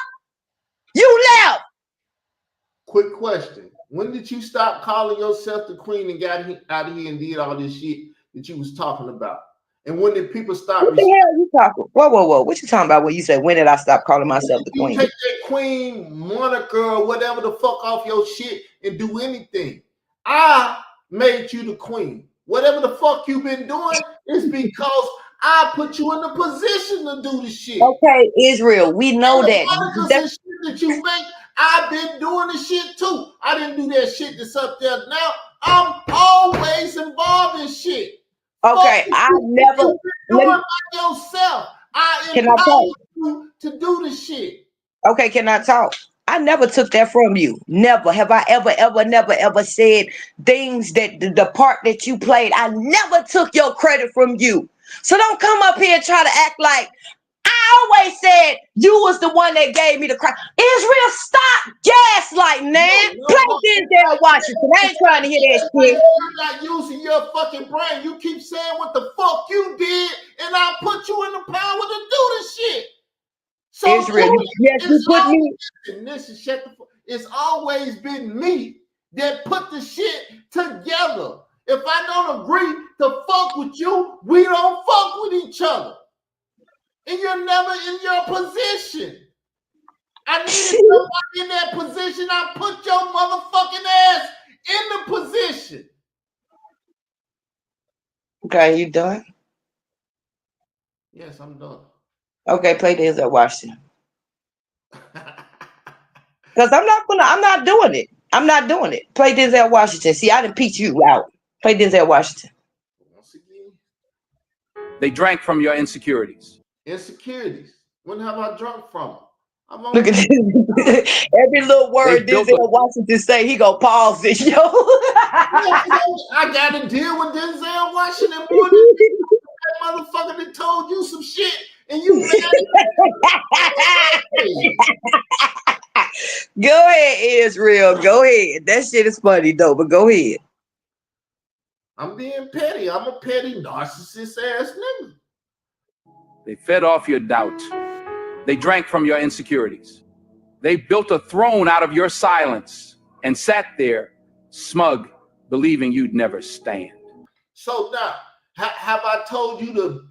You left. Quick question. When did you stop calling yourself the queen and got out of here and did all this shit that you was talking about? And when did people stop? What the hell are you talking? Whoa. What you talking about when you say, when did I stop calling myself the queen? You take that queen moniker or whatever the fuck off your shit and do anything. I made you the queen. Whatever the fuck you been doing is because I put you in the position to do the shit. Okay, Israel, we know that. Shit that you make, I've been doing the shit too. I didn't do that shit that's up there now. I'm always involved in shit. Okay, I never. Do it by yourself. I empower you to do the shit. Okay, can I talk? I never took that from you. Never have I ever said things that the part that you played. I never took your credit from you. So don't come up here and try to act like I always said you was the one that gave me the credit. Israel, stop gaslighting, man. Play Denzel Washington. I ain't trying to hear that shit. You're not using your fucking brain. You keep saying what the fuck you did, and I put you in the power to do this shit. So Israel, yes, you put me. Listen, shut the fuck. It's always been me that put the shit together. If I don't agree to fuck with you, we don't fuck with each other. And you're never in your position. I needed somebody in that position. I put your motherfucking ass in the position. Okay, you done? Yes, I'm done. Okay, play Denzel Washington. Because I'm not doing it. I'm not doing it. Play Denzel Washington. See, I didn't peach you out. Play Denzel Washington. Once again, They drank from your insecurities. insecurities. When have I drunk from them? I'm on Look at this. Every little word Denzel Washington say, he go pause it, yo. I got to deal with Denzel Washington more than that motherfucker that told you some shit and you mad at Go ahead, Israel. Go ahead. That shit is funny though, but go ahead. I'm being petty. I'm a petty narcissist ass nigga. They fed off your doubt. They drank from your insecurities. They built a throne out of your silence and sat there smug, believing you'd never stand. So now, have I told you to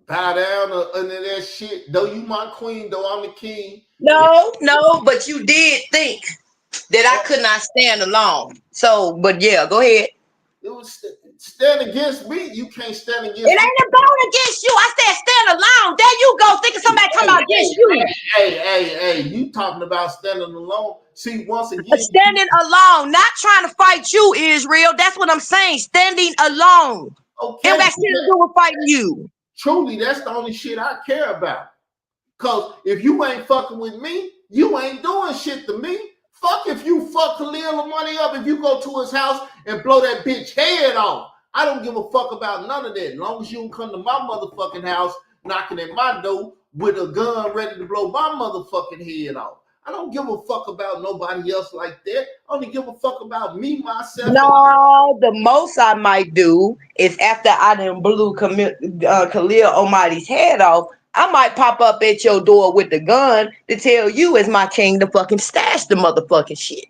bow down under that shit? Though you my queen, though I'm the king. No, but you did think that I could not stand alone. So, but yeah, go ahead. It was stand against me. You can't stand against me. It ain't about against you. I said stand alone. There you go, thinking somebody talking about against you. Hey, you talking about standing alone. See, once again. Standing alone, not trying to fight you, Israel. That's what I'm saying. Standing alone. Okay. It got shit to do with fighting you. Truly, that's the only shit I care about. Because if you ain't fucking with me, you ain't doing shit to me. Fuck if you fuck Khalil money up, if you go to his house and blow that bitch head off. I don't give a fuck about none of that. As long as you don't come to my motherfucking house knocking at my door with a gun ready to blow my motherfucking head off. I don't give a fuck about nobody else like that. I only give a fuck about me, myself. No, the most I might do is after I done blew Khalil Almighty's head off, I might pop up at your door with the gun to tell you as my king to fucking stash the motherfucking shit.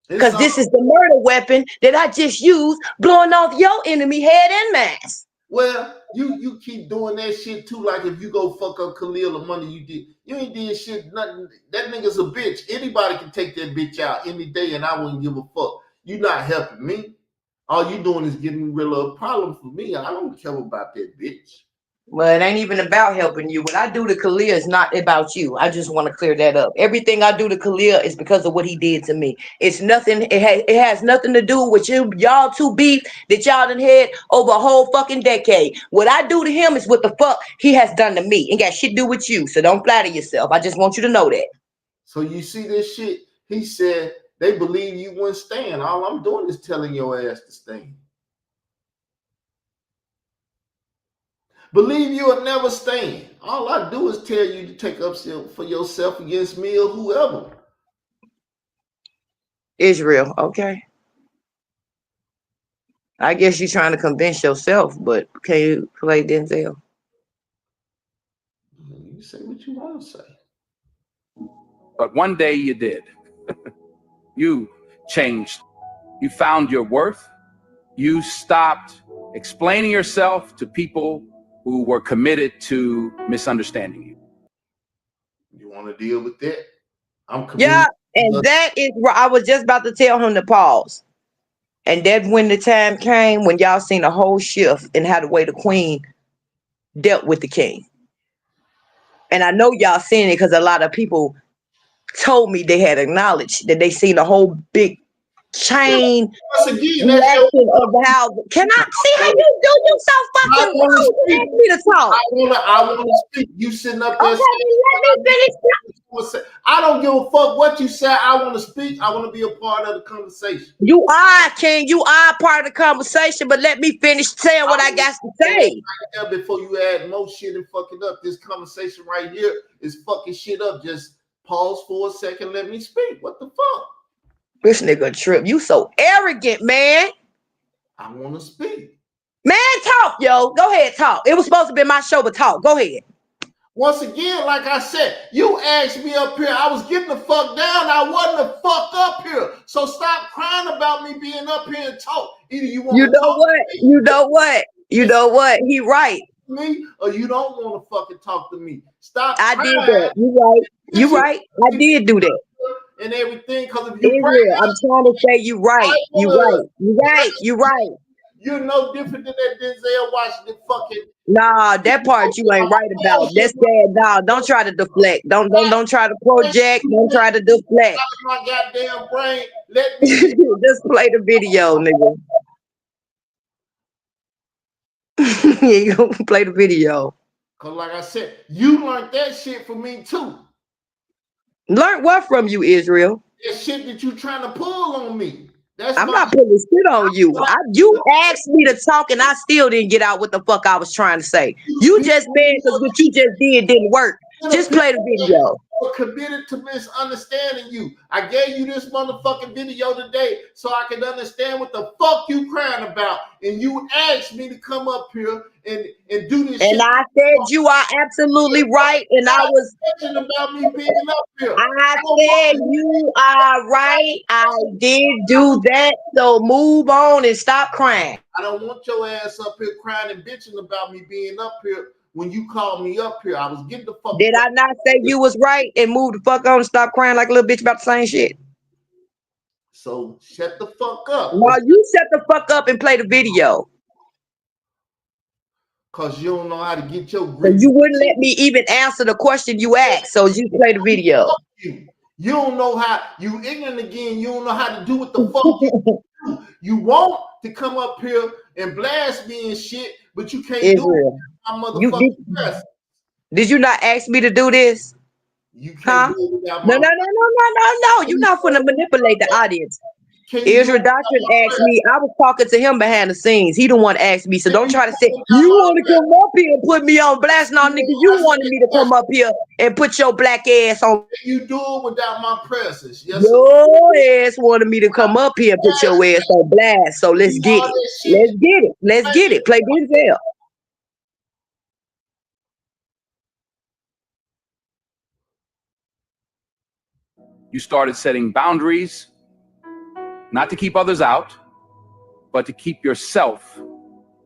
Because this is the murder weapon that I just used blowing off your enemy head and mask. Well, you keep doing that shit too. Like if you go fuck up Khalil the money you ain't did shit, nothing. That nigga's a bitch. Anybody can take that bitch out any day and I wouldn't give a fuck. You not helping me. All you doing is getting rid of a problem for me. I don't care about that bitch. Well, it ain't even about helping you. What I do to Khalil is not about you. I just want to clear that up. Everything I do to Khalil is because of what he did to me. It's nothing. It has nothing to do with y'all two beef that y'all done had over a whole fucking decade. What I do to him is what the fuck he has done to me. Ain't got shit to do with you. So don't flatter yourself. I just want you to know that. So you see this shit? He said they believe you wouldn't stand. All I'm doing is telling your ass to stand. Believe you will never stand. All I do is tell you to take up for yourself against me or whoever. Israel, okay. I guess you're trying to convince yourself, but can you play Denzel? You say what you want to say. But one day you did. You changed. You found your worth. You stopped explaining yourself to people who were committed to misunderstanding you. You want to deal with that? I'm committed. Yeah, and that is where I was just about to tell him to pause. And that's when the time came when y'all seen a whole shift in how the way the queen dealt with the king. And I know y'all seen it because a lot of people told me they had acknowledged that they seen a whole big chain reaction of how. Can I see how you so fucking rude? You asked me to talk. I want to speak. You sitting up there. Okay, let me finish. I don't give a fuck what you say. I want to speak. I want to be a part of the conversation. You are, King. You are part of the conversation, but let me finish saying what I got to say. Right before you add more shit and fuck it up, this conversation right here is fucking shit up. Just pause for a second. Let me speak. What the fuck? This nigga trip. You so arrogant, man. I want to speak. Man, talk, yo. Go ahead, talk. It was supposed to be my show, but talk. Go ahead. Once again, like I said, you asked me up here. I was getting the fuck down. I wasn't the fuck up here. So stop crying about me being up here and talk. Either you want You to know talk what? You know what? You know what? He right. to me, or you don't want to fucking talk to me. Stop I did crying. that. You right. You right. I did do that. And everything, because if you bring Israel, up, I'm trying to say you right. You right. You right. You right. you're no different than that Denzel Washington fucking. Nah, that part you ain't right about. That's bad. Nah, don't try to deflect. Don't try to project. Don't try to deflect. My goddamn brain. Let me Just play the video, nigga. You gonna play the video. Cause like I said, you learned that shit from me too. Learn what from you, Israel? That shit that you trying to pull on me. That's I'm my not putting shit on you. You asked me to talk and I still didn't get out what the fuck I was trying to say. You just mad because what you just did didn't work. Just play the video. committed to misunderstanding you. I gave you this motherfucking video today so I could understand what the fuck you crying about. And you asked me to come up here and do this And shit. I said you are absolutely right. And I was About me being up here. I said you are right. I did do that. So move on and stop crying. I don't want your ass up here crying and bitching about me being up here when you called me up here. I was getting the fuck. Did I not say you was right and move the fuck on and stop crying like a little bitch about the same shit? So shut the fuck up. Well, you shut the fuck up and play the video. Cause you don't know how to get your So you wouldn't let me even answer the question you asked. So you play the video. You don't know how, you ignorant again, you don't know how to do what the fuck you do. You want to come up here and blast me and shit, but you can't Israel. do it. My motherfucking Did you not ask me to do this? You can't do it without No. You're not going to manipulate the audience. Israel Doctrine asked me. I was talking to him behind the scenes. He the one asked me. So don't try to say you want to come up here and put me on blast. No, nigga, you wanted me to come up here and put your black ass on. You do it without my presence. Yes, your ass wanted me to come up here and put your ass on blast. So let's get it. Let's get it. Let's get it. Play Denzel. You started setting boundaries, not to keep others out, but to keep yourself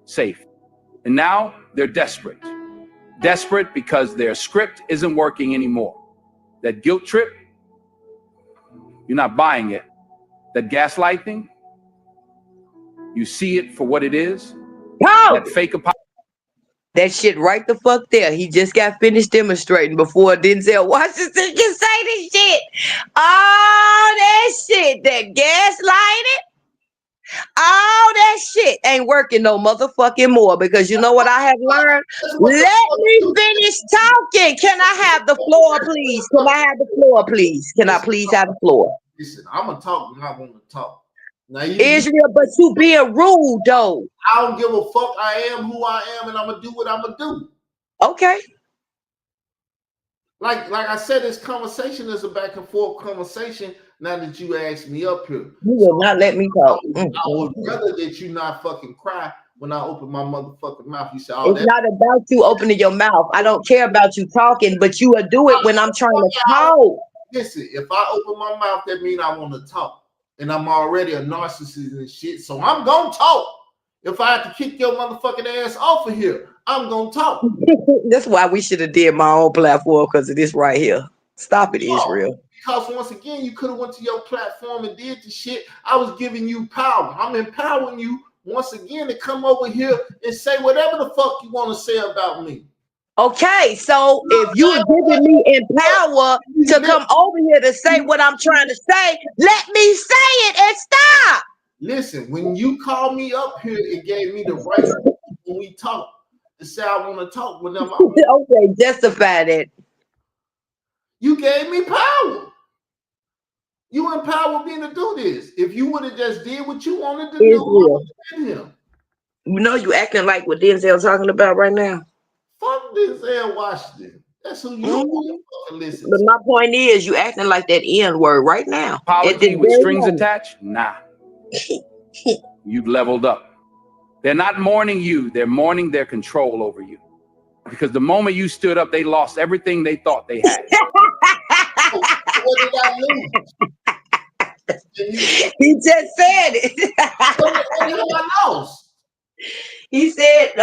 safe. And now they're desperate. Desperate because their script isn't working anymore. That guilt trip, you're not buying it. That gaslighting, you see it for what it is. That fake apology. That shit right the fuck there. He just got finished demonstrating before Denzel Washington can say this shit. All that shit, that gaslighting, all that shit ain't working no motherfucking more because you know what I have learned? Let me finish talking. Can I have the floor, please? Can I have the floor, please? Can I please have the floor? Listen, I'm gonna talk when I want to talk. Now Israel, but you being rude though. I don't give a fuck. I am who I am, and I'm gonna do what I'm gonna do. Okay. Like I said, this conversation is a back and forth conversation. Now that you asked me up here, you will not let me talk. I would rather that you not fucking cry when I open my motherfucking mouth. You say, "Oh, it's not about you opening your mouth. I don't care about you talking, but you will do it when I'm trying to talk." Listen, if I open my mouth, that means I want to talk. And I'm already a narcissist and shit. So I'm gonna talk. If I have to kick your motherfucking ass off of here, I'm gonna talk. That's why we should have did my own platform because of this right here. Stop it, Israel. Because once again, you could have went to your platform and did the shit. I was giving you power. I'm empowering you once again to come over here and say whatever the fuck you want to say about me. Okay, so if you are giving me empower to come over here to say what I'm trying to say, let me say it and stop. Listen, when you called me up here, it gave me the right when we talk to say I want to talk with them. Okay, justify that. You gave me power. You empowered me to do this. If you would have just did what you wanted to do, you know you acting like what Denzel's talking about right now. Fuck Denzel Washington. That's who you listen. But my point is, you acting like that N word right now. Apology with strings attached? Nah. You've leveled up. They're not mourning you. They're mourning their control over you. Because the moment you stood up, they lost everything they thought they had. What did I lose? He just said it. What did I lose? He said,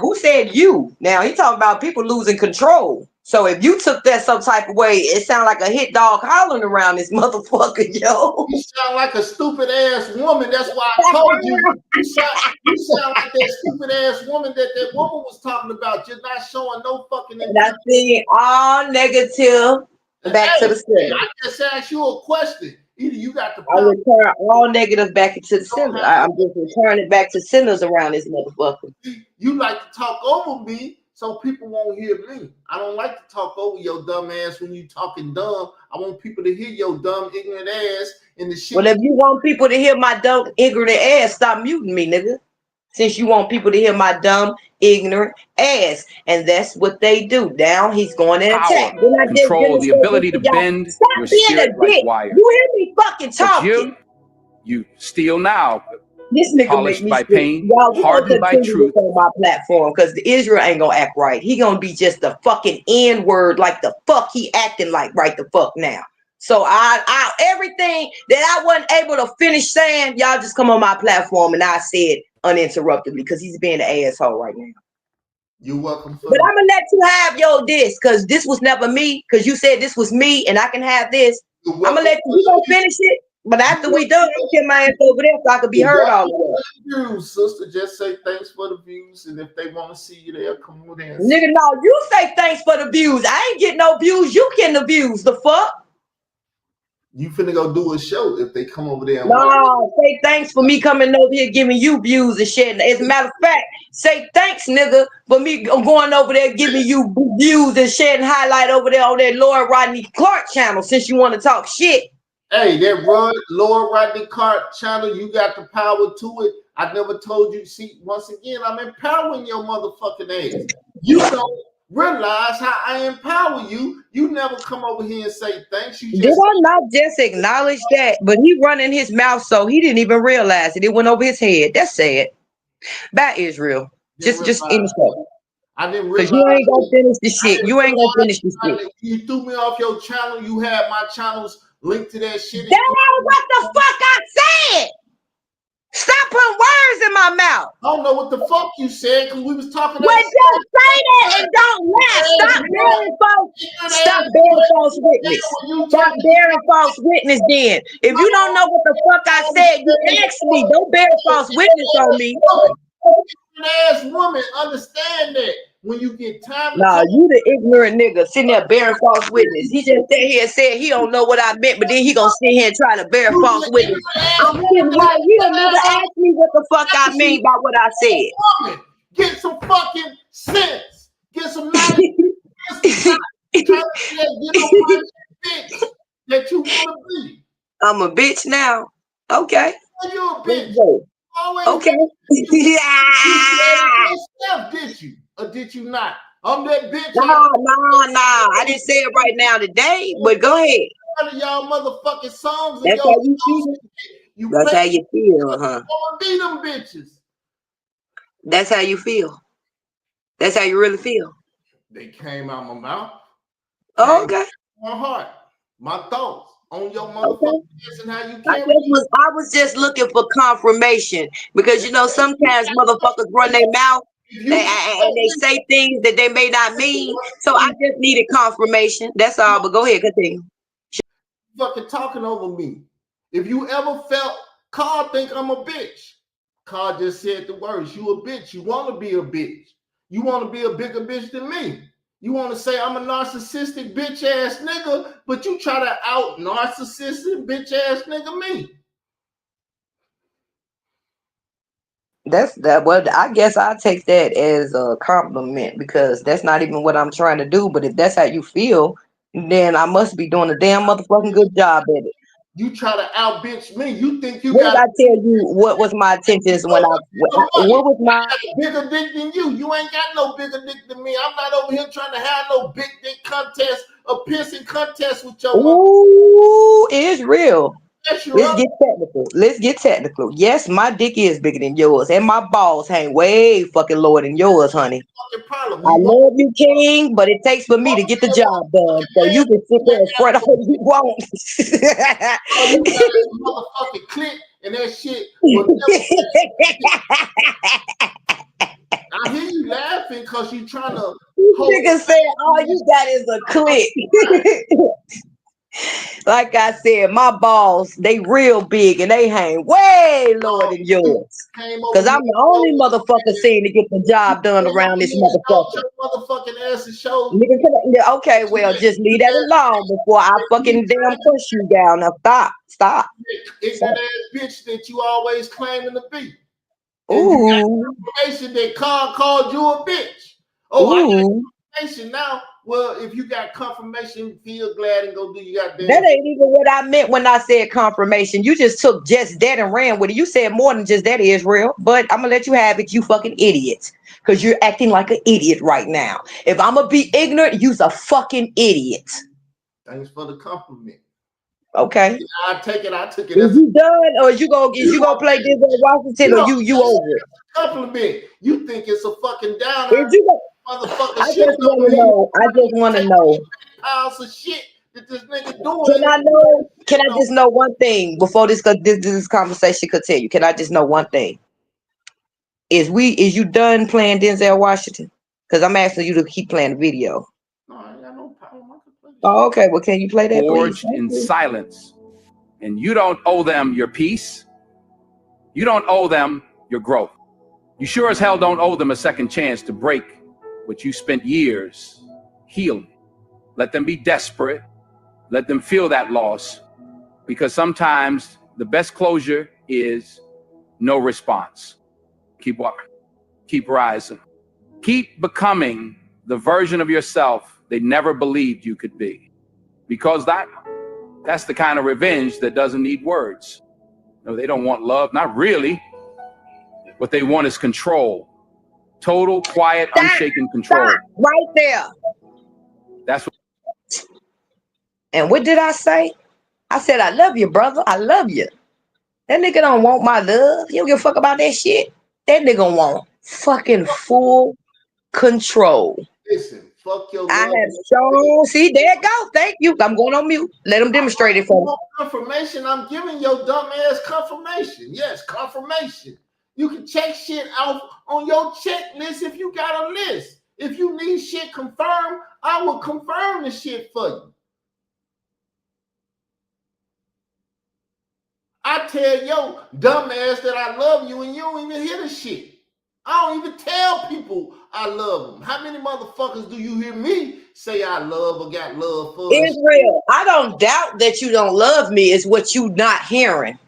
who said you? Now he talking about people losing control. So if you took that some type of way, it sound like a hit dog hollering around this motherfucker, yo. You sound like a stupid ass woman. That's why I told you. You sound like that stupid ass woman that woman was talking about. You're not showing no fucking. That's being all negative. Back to the center. I just asked you a question. Either you got the I power. return all negative back into the center. I'm just returning back to centers around this motherfucker. You like to talk over me so people won't hear me. I don't like to talk over your dumb ass when you talking dumb. I want people to hear your dumb, ignorant ass in the shit. Well, if you want people to hear my dumb, ignorant ass, stop muting me, nigga. Since you want people to hear my dumb, ignorant ass. And that's what they do. Now he's going in attack. Power, control, the ability to bend your spirit like wire. You hear me fucking talking. You steal now. This nigga Polished make me by sick. pain, Y'all, hardened by truth. On my platform, because the Israel ain't gonna act right. He gonna be just the fucking N-word, like the fuck he acting like right the fuck now. So I everything that I wasn't able to finish saying, y'all just come on my platform and I said uninterruptedly because he's being an asshole right now. You're welcome. But I'm gonna let you have your this because this was never me. Because you said this was me and I can have this. I'm gonna let you go finish it. But after we done, I'll get my ass over there so I can be heard all the way. Views, sister, just say thanks for the views, and if they want to see you, they'll come over there. Nigga, no, you say thanks for the views. I ain't getting no views. You getting the views. The fuck? You finna go do a show if they come over there. No, say thanks for me coming over here giving you views and shit. As a matter of fact, say thanks, nigga, for me going over there giving you views and shedding highlight over there on that Lord Rodney Clark channel since you want to talk shit. Hey, that Lord Rodney Clark channel, you got the power to it. I never told you. See, once again, I'm empowering your motherfucking ass. You don't realize how I empower you. You never come over here and say thanks. You just did I not just acknowledge that? But he running his mouth, so he didn't even realize it. It went over his head. That's sad. Bye, Israel. Just in the show. I didn't realize. Because you ain't gonna finish the shit. You ain't gonna finish the shit. You threw me off your channel. You had my channels linked to that shit. That ain't what the fuck I said. Stop putting words in my mouth. I don't know what the fuck you said because we was talking. Well, just say that and don't laugh. Stop bearing false. Stop bearing false witness. Stop bearing false witness. Then, if you don't know what the fuck I said, you ask me. Don't bear false witness on me. Ass woman, understand that when you get time. Nah, you the ignorant nigga sitting there bearing false witness. He just sat here and said he don't know what I meant, but then he gonna sit here and try to bear false witness. I'm sitting right here, nigga. Ask me what the fuck I mean by what I said. Get some fucking sense. Get some knowledge. Get on my bitch that you wanna be. I'm a bitch now. Okay. You a bitch. Okay. Yeah. Did you or did you not? I'm that bitch. Nah. I didn't say it right now today, but go ahead. One of y'all motherfucking songs. That's how you feel. That's how you feel, huh? Be them bitches. That's how you feel. That's how you really feel. They came out my mouth. Oh, okay. My heart, my thoughts. On your motherfucking and how you I was just looking for confirmation because you know sometimes motherfuckers run their mouth and they say things that they may not mean. So I just needed confirmation. That's all. But go ahead, continue. Fucking talking over me. If you ever felt Carl think I'm a bitch, Carl just said the words. You a bitch. You want to be a bitch. You want to be a bigger bitch than me. You want to say I'm a narcissistic bitch ass nigga, but you try to out narcissistic bitch ass nigga me. That's that. Well, I guess I take that as a compliment because that's not even what I'm trying to do. But if that's how you feel, then I must be doing a damn motherfucking good job at it. You try to out bitch me. You think you what got? Did I tell you what was my intentions when what was my bigger dick than you? You ain't got no bigger dick than me. I'm not over here trying to have no big dick contest, a piercing contest with your. Ooh, it's real. Let's get technical. Yes, my dick is bigger than yours, and my balls hang way fucking lower than yours, honey. motherfucking problem. I You want love you, King, but it takes for me to get the job done. So you can sit there and front all you want. oh, you got this motherfucking click and that shit will never. I hear you laughing because you trying to hold. Nigga said all you got is a click. Like I said, my balls, they real big and they hang way lower than yours. Because I'm the only motherfucker seen to get the job done around this motherfucker. Your motherfucking ass and show. Nigga, okay, well, just leave that alone before I fucking damn push you down. Now stop. Ignorant ass bitch that you always claiming to be. And Ooh. you got information that Carl called you a bitch. Oh, I got information now. Well, if you got confirmation, feel glad and go do your goddamn. That ain't even what I meant when I said confirmation. You just took just that and ran with it. You said more than just that, Israel. But I'm gonna let you have it, you fucking idiots. Because you're acting like an idiot right now. If I'm gonna be ignorant, you's a fucking idiot. Thanks for the compliment. Okay. I took it. Is you done, or is you gonna play this in Washington, or you over it? Compliment. You think it's a fucking downer? Motherfucker, I just want to know. Piles of shit that this nigga doing. Can I just know one thing before this conversation continue? Can I just know one thing? Is you done playing Denzel Washington? Because I'm asking you to keep playing the video. No, I ain't got no problem. I can play this Oh, okay. Well, can you play that, Forged please? in silence. And you don't owe them your peace. You don't owe them your growth. You sure as hell don't owe them a second chance to break what you spent years healing. Let them be desperate. Let them feel that loss. Because sometimes the best closure is no response. Keep walking. Keep rising. Keep becoming the version of yourself they never believed you could be. Because that's the kind of revenge that doesn't need words. No, they don't want love, not really. What they want is control. Total, quiet, unshaken control. Stop right there. That's what. And what did I say? I said, I love you, brother. I love you. That nigga don't want my love. You don't give a fuck about that shit. That nigga want fucking full control. Listen, fuck your love. I have shown. See, there it go. Thank you. I'm going on mute. Let him demonstrate it for me. Confirmation. I'm giving your dumb ass confirmation. Yes, confirmation. You can check shit out on your checklist if you got a list. If you need shit confirmed, I will confirm the shit for you. I tell your dumb ass that I love you and you don't even hear the shit. I don't even tell people I love them. How many motherfuckers do you hear me say I love or got love for? Israel, I don't doubt that you don't love me. It's what you not hearing.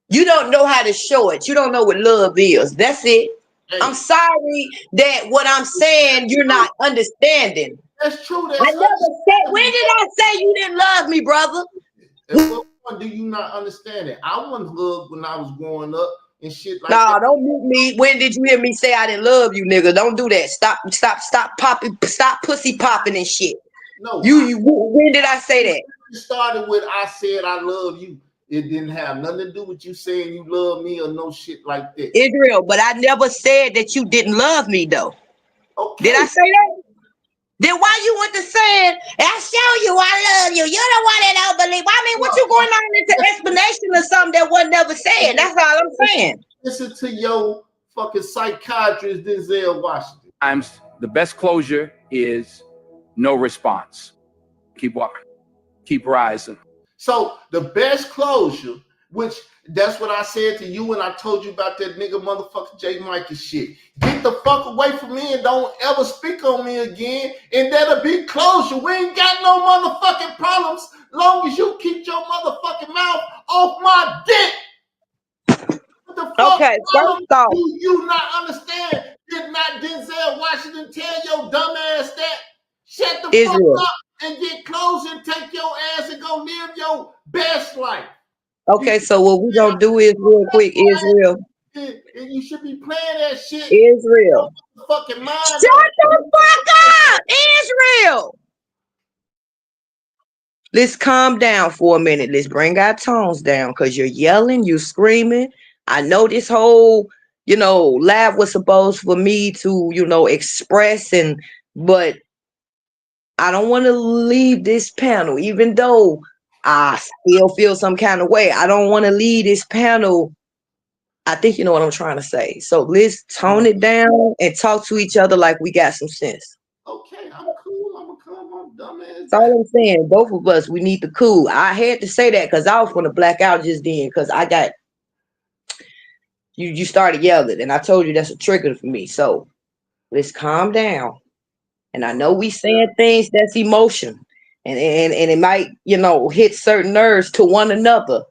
You don't know how to show it. You don't know what love is. That's it. Hey. I'm sorry that what I'm saying you're not understanding. That's true. I never said. When did I say you didn't love me, brother? And what do you not understand it? I wasn't loved when I was growing up and shit like that. No, don't mute me. When did you hear me say I didn't love you, nigga? Don't do that. Stop popping. Stop pussy popping and shit. No. When did I say that? You started with I said I love you. It didn't have nothing to do with you saying you love me or no shit like that. Israel, but I never said that you didn't love me though. Okay. Did I say that? Then why you went to saying, I show you I love you. You're the one that don't believe. I mean, what you going on into explanation of something that was never said? That's all I'm saying. Listen to your fucking psychiatrist, Denzel Washington. Sometimes the best closure is no response. Keep walking. Keep rising. So the best closure, which that's what I said to you when I told you about that nigga motherfucker J. Mike and shit. Get the fuck away from me and don't ever speak on me again. And that'll be closure. We ain't got no motherfucking problems long as you keep your motherfucking mouth off my dick. What the fuck? Okay, first off, do you not understand? Did not Denzel Washington tell your dumb ass that? Shut the fuck up and get close and take your ass and go live your best life. Okay, so what we're gonna do is real quick, Israel. And you should be playing that shit. Israel. Fucking mind. Shut the fuck up, Israel. Let's calm down for a minute. Let's bring our tones down because you're yelling, you're screaming. I know this whole you know, laugh was supposed for me to, you know, express but I don't want to leave this panel, even though I still feel some kind of way. I don't want to leave this panel. I think you know what I'm trying to say. So let's tone it down and talk to each other like we got some sense. Okay, I'm cool. I'm gonna come on, dumbass. That's all I'm saying. Both of us, we need to cool. I had to say that because I was gonna black out just then because I got you started yelling and I told you that's a trigger for me. So let's calm down. And I know we saying things that's emotion and it might, you know, hit certain nerves to one another,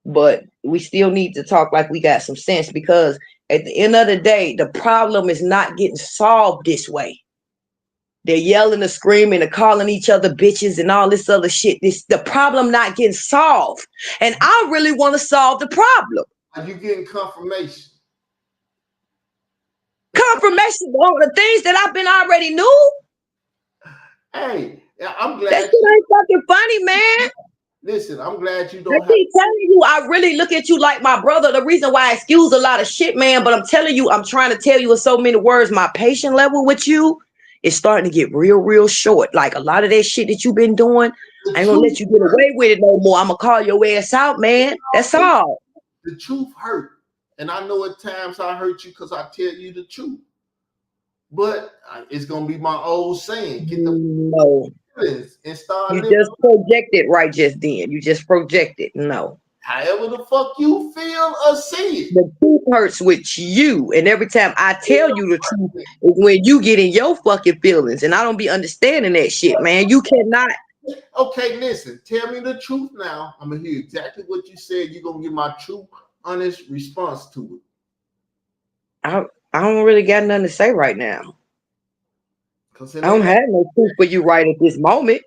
but we still need to talk like we got some sense because at the end of the day, the problem is not getting solved this way. They're yelling and screaming and calling each other bitches and all this other shit. The problem not getting solved. And I really want to solve the problem. Are you getting confirmation? Confirmation on the things that I've been already knew. Hey, I'm glad. That shit ain't fucking funny, man. Listen, I'm glad you I don't keep telling you, I really look at you like my brother. The reason why I excuse a lot of shit, man, but I'm telling you, I'm trying to tell you in so many words, my patient level with you is starting to get real, real short. Like a lot of that shit that you've been doing, I ain't gonna let you get away with it no more. I'm gonna call your ass out, man. That's all. The truth hurt. And I know at times I hurt you because I tell you the truth. But it's gonna be my old saying: get the feelings and start You living. just projected right just then. You just projected. No. However the fuck you feel or see it. The truth hurts with you. And every time I tell you the truth is when you get in your fucking feelings. And I don't be understanding that shit, man. You cannot. Okay, listen, tell me the truth now. I'm gonna hear exactly what you said. You're gonna get my true, honest response to it. I don't really got nothing to say right now. I don't have no truth for you right at this moment.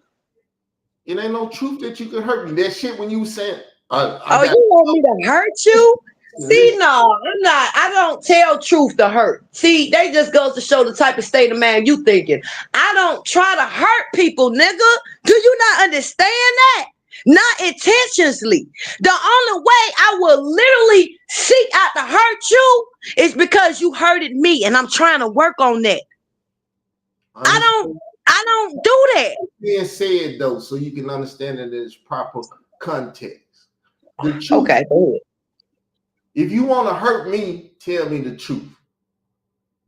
It ain't no truth that you can hurt me. That shit when you saying, you want me to hurt you? See, no, I'm not. I don't tell truth to hurt. See, they just goes to show the type of state of man you thinking. I don't try to hurt people, nigga. Do you not understand that? Not intentionally. The only way I will literally seek out to hurt you is because you hurted me, and I'm trying to work on that. I don't do that. Being said though, so you can understand it in its proper context. The truth. Okay. If you want to hurt me, tell me the truth.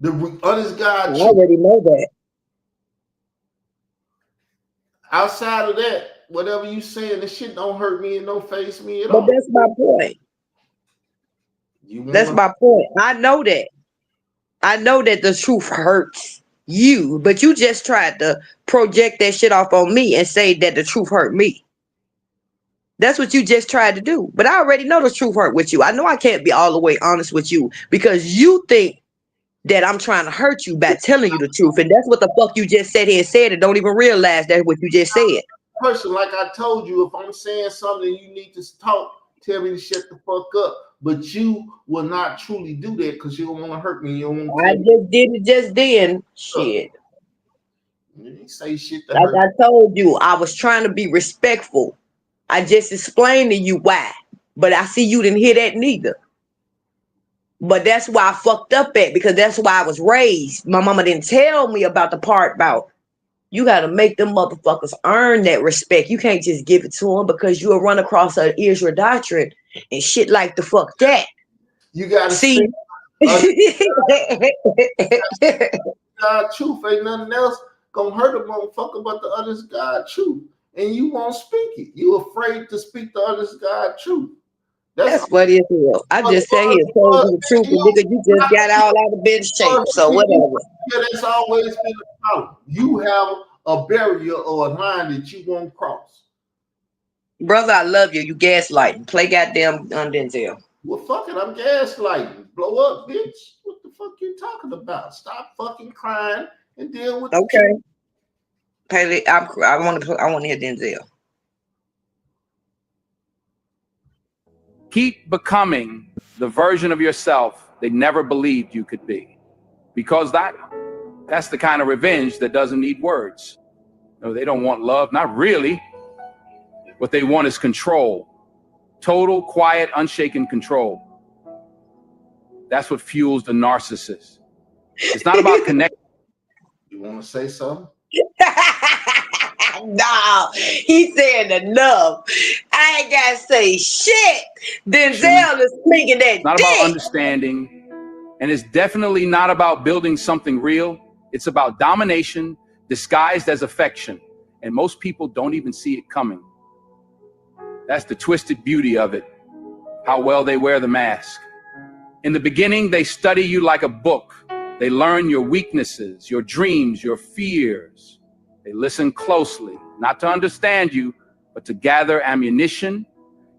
The honest God truth. I already know that. Outside of that, whatever you saying, this shit don't hurt me and don't face me at all. But that's my point. That's my point. I know that. I know that the truth hurts you, but you just tried to project that shit off on me and say that the truth hurt me. That's what you just tried to do. But I already know the truth hurt with you. I know I can't be all the way honest with you because you think that I'm trying to hurt you by telling you the truth. And that's what the fuck you just said here and said and don't even realize that's what you just said. Person, like I told you, if I'm saying something you need to talk, tell me to shut the fuck up. But you will not truly do that because you don't want to hurt me. You don't want to I just did it just then. Shit. You didn't say shit to like hurt. I told you, I was trying to be respectful. I just explained to you why. But I see you didn't hear that neither. But that's why I fucked up at, because that's why I was raised. My mama didn't tell me about the part about you got to make them motherfuckers earn that respect. You can't just give it to them because you'll run across an Israel doctrine and shit like the fuck that. You got to see. God truth ain't nothing else gonna hurt a motherfucker but the other's God truth. And you won't speak it. You afraid to speak the other's God truth. That's what it is. I just sat here and told you the truth, and nigga, you just got all out of bed shape. So whatever. Yeah, that's always been the problem. You have a barrier or a line that you won't cross. Brother, I love you. You gaslighting. Play goddamn Denzel. Well, fuck it. I'm gaslighting. Blow up, bitch. What the fuck you talking about? Stop fucking crying and deal with. Okay. Paley, I want to hear Denzel. Keep becoming the version of yourself they never believed you could be, because that's the kind of revenge that doesn't need words. No, they don't want love, not really. What they want is control. Total, quiet, unshaken control. That's what fuels the narcissist. It's not about connection. You want to say something? No, he said enough. I ain't gotta say shit. Denzel is speaking that It's not dick. about understanding, and it's definitely not about building something real. It's about domination disguised as affection, and most people don't even see it coming. That's the twisted beauty of it, how well they wear the mask. In the beginning, they study you like a book. They learn your weaknesses, your dreams, your fears. They listen closely, not to understand you, but to gather ammunition.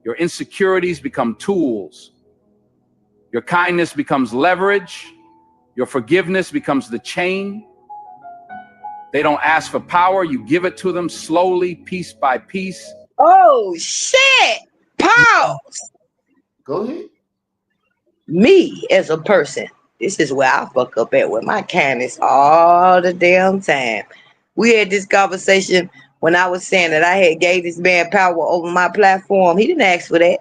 Your insecurities become tools. Your kindness becomes leverage. Your forgiveness becomes the chain. They don't ask for power. You give it to them slowly, piece by piece. Oh shit! Pause. Go ahead. Me as a person, this is where I fuck up at with my kindness all the damn time. We had this conversation when I was saying that I had gave this man power over my platform. He didn't ask for that.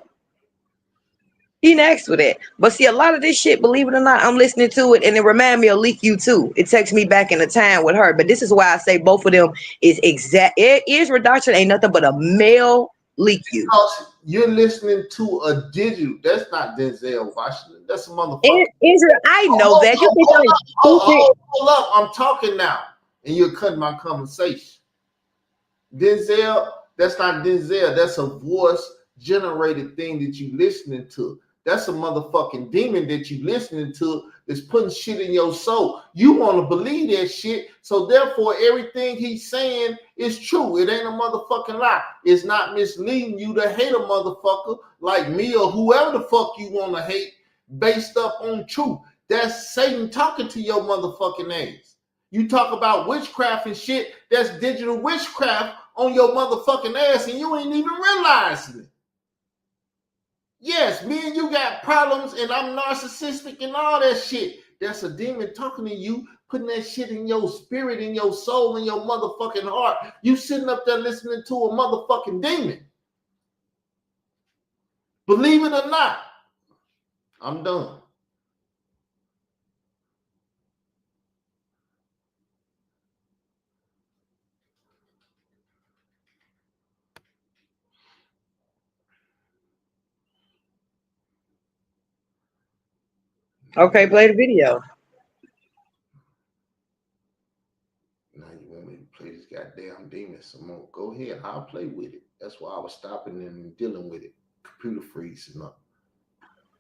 He didn't ask for that. But see, a lot of this shit, believe it or not, I'm listening to it and it remind me of Leak You too. It takes me back in a time with her. But this is why I say both of them is exact. Israel Doctrine ain't nothing but a male Leak You. Because you're listening to a digital. That's not Denzel Washington. That's a motherfucker. Israel, I know that. You think I'm stupid. Hold up. I'm talking now. And you're cutting my conversation. Denzel, that's not Denzel. That's a voice generated thing that you listening to. That's a motherfucking demon that you listening to that's putting shit in your soul. You want to believe that shit. So therefore, everything he's saying is true. It ain't a motherfucking lie. It's not misleading you to hate a motherfucker like me or whoever the fuck you want to hate based up on truth. That's Satan talking to your motherfucking ass. You talk about witchcraft and shit, that's digital witchcraft on your motherfucking ass and you ain't even realizing it. Yes, me and you got problems and I'm narcissistic and all that shit. That's a demon talking to you, putting that shit in your spirit, in your soul, in your motherfucking heart. You sitting up there listening to a motherfucking demon. Believe it or not, I'm done. Okay, play the video. Now you want me to play this goddamn demon some more? Go ahead, I'll play with it. That's why I was stopping and dealing with it. Computer freezing up.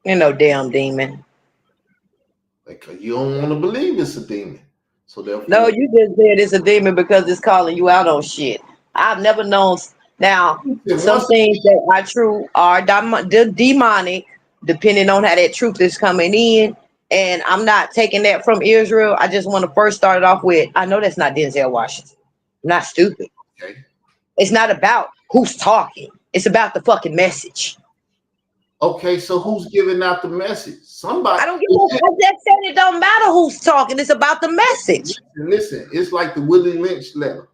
Ain't no damn demon. Because you don't want to believe it's a demon. So therefore, No, you just said it's a demon because it's calling you out on shit. I've never known. Now, some things that are true are demonic, depending on how that truth is coming in. And I'm not taking that from Israel. I just want to first start it off with, I know that's not Denzel Washington. I'm not stupid. Okay. It's not about who's talking. It's about the fucking message. Okay, so who's giving out the message? Somebody. I don't give a fuck. I just said it don't matter who's talking. It's about the message. Listen, it's like the Willie Lynch letter.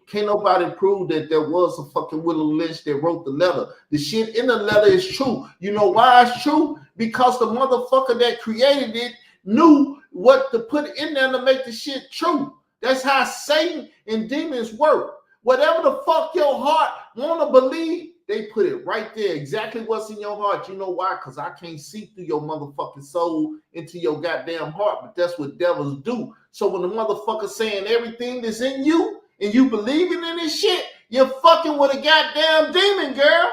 Can't nobody prove that there was a fucking Willie Lynch that wrote the letter. The shit in the letter is true. You know why it's true? Because the motherfucker that created it knew what to put in there to make the shit true. That's how Satan and demons work. Whatever the fuck your heart want to believe, they put it right there. Exactly what's in your heart. You know why? Because I can't see through your motherfucking soul into your goddamn heart. But that's what devils do. So when the motherfucker saying everything that's in you and you believing in this shit, you're fucking with a goddamn demon, girl.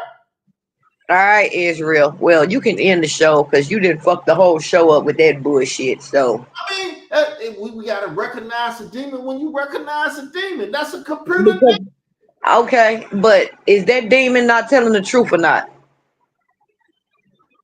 All right, Israel. Well, you can end the show because you didn't fuck the whole show up with that bullshit. So I mean, we gotta recognize a demon when you recognize a demon. That's a computer. Okay, but is that demon not telling the truth or not?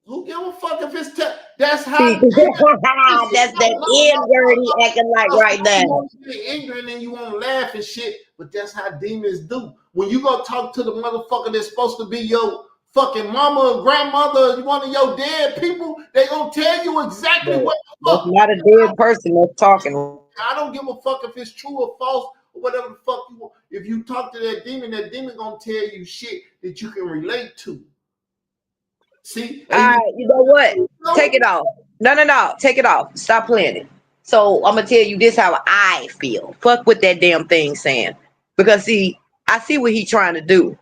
Who give a fuck if it's that's how that's that N-word he acting like right now. You're ignorant and you want to laugh and shit, but that's how demons do. When you go talk to the motherfucker that's supposed to be your fucking mama or grandmother, one of your dead people, they gonna tell you exactly what the fuck. That's not a dead person that's talking. I don't give a fuck if it's true or false or whatever the fuck you want. If you talk to that demon gonna tell you shit that you can relate to. See? All right, you know what? Take it off. No. Take it off. Stop playing it. So I'm gonna tell you this how I feel. Fuck what that damn thing saying. Because see, I see what he trying to do.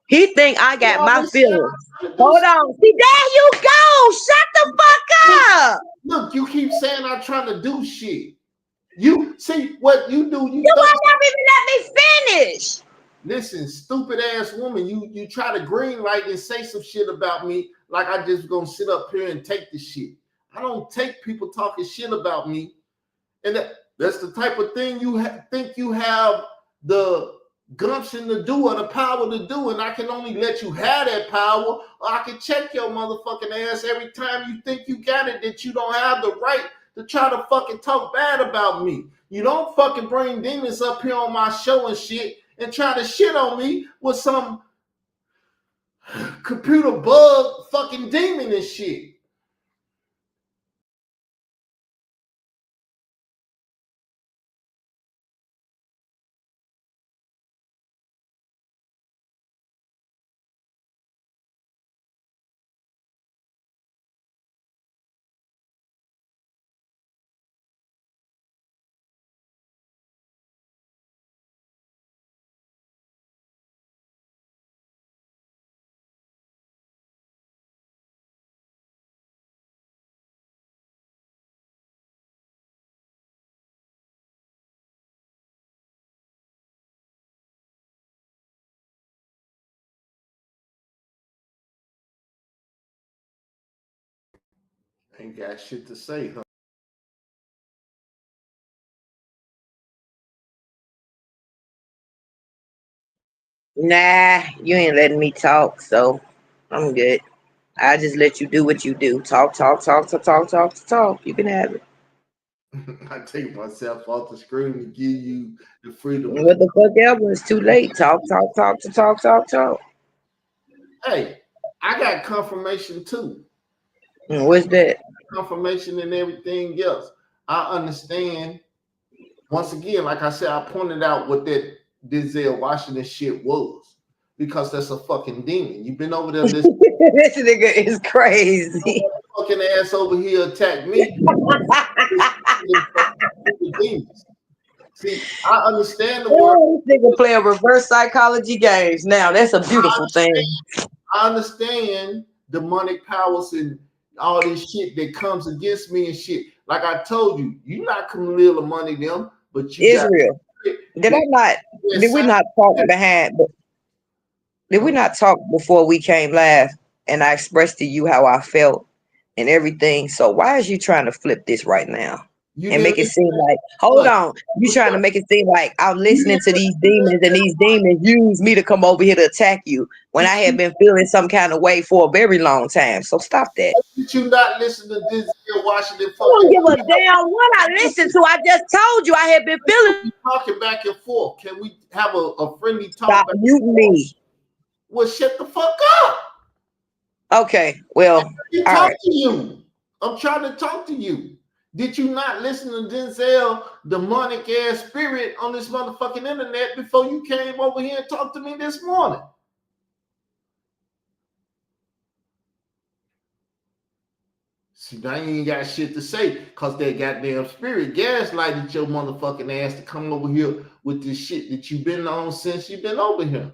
He think I You got my always say feelings. I'm trying to do Hold shit. on. See, there you go. Shut the fuck up. Look, you keep saying I'm trying to do shit. You see what you do, you You throw. won't never even let me finish. Listen, stupid ass woman, you try to green light and say some shit about me like I just gonna sit up here and take the shit. I don't take people talking shit about me, and that's the type of thing you think you have the gumption to do or the power to do, and I can only let you have that power, or I can check your motherfucking ass every time you think you got it, that you don't have the right to try to fucking talk bad about me. You don't fucking bring demons up here on my show and shit and try to shit on me with some computer bug fucking demon and shit. Ain't got shit to say, huh? Nah, you ain't letting me talk, so I'm good. I just let you do what you do. Talk. You can have it. I take myself off the screen to give you the freedom to. What the fuck ever? It's too late. Talk. Hey, I got confirmation too. What's that? Confirmation and everything else. I understand. Once again, like I said, I pointed out what that Denzel Washington shit was because that's a fucking demon. You've been over there listening This nigga is crazy. to fucking ass over here attack me. Demons. See, I understand the word. Oh, this nigga playing reverse psychology games. Now that's a beautiful thing. I understand demonic powers and all this shit that comes against me and shit. Like I told you, you not Camilla money them, but you got Israel. Did I that, not? Did we not talk behind? Did we not talk before we came live? And I expressed to you how I felt and everything. So why is you trying to flip this right now you and didn't make it listen seem to like, hold what? on, you trying to make it seem like I'm You listening didn't to these listen demons and these demons use me to come over here to attack you when I had been feeling some kind of way for a very long time. So stop that. Did you not listen to Denzel Washington I don't fucking give a damn what I listened to. I just told you I had been feeling. talking back and forth? Can we have a friendly talk Stop back and muting forth? me. Well, shut the fuck up. Okay, well, I all talk right. to you. I'm trying to talk to you. Did you not listen to Denzel demonic ass spirit on this motherfucking internet before you came over here and talked to me this morning? See, now you ain't got shit to say because that goddamn spirit gaslighted your motherfucking ass to come over here with this shit that you've been on since you've been over here.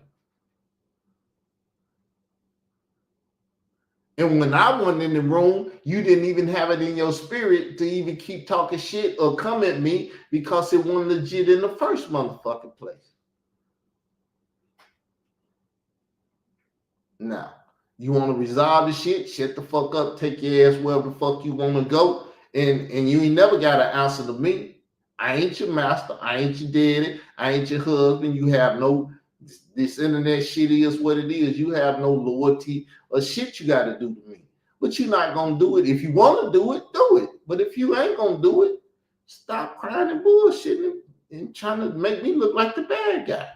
And when I went in the room, you didn't even have it in your spirit to even keep talking shit or come at me because it wasn't legit in the first motherfucking place. Now, you want to resolve the shit, shut the fuck up, take your ass wherever the fuck you want to go, and you ain't never got an answer to me. I ain't your master. I ain't your daddy. I ain't your husband. You have no, this internet shit is what it is. You have no loyalty or shit you got to do to me. But you're not going to do it. If you want to do it, do it. But if you ain't going to do it, stop crying and bullshitting and trying to make me look like the bad guy.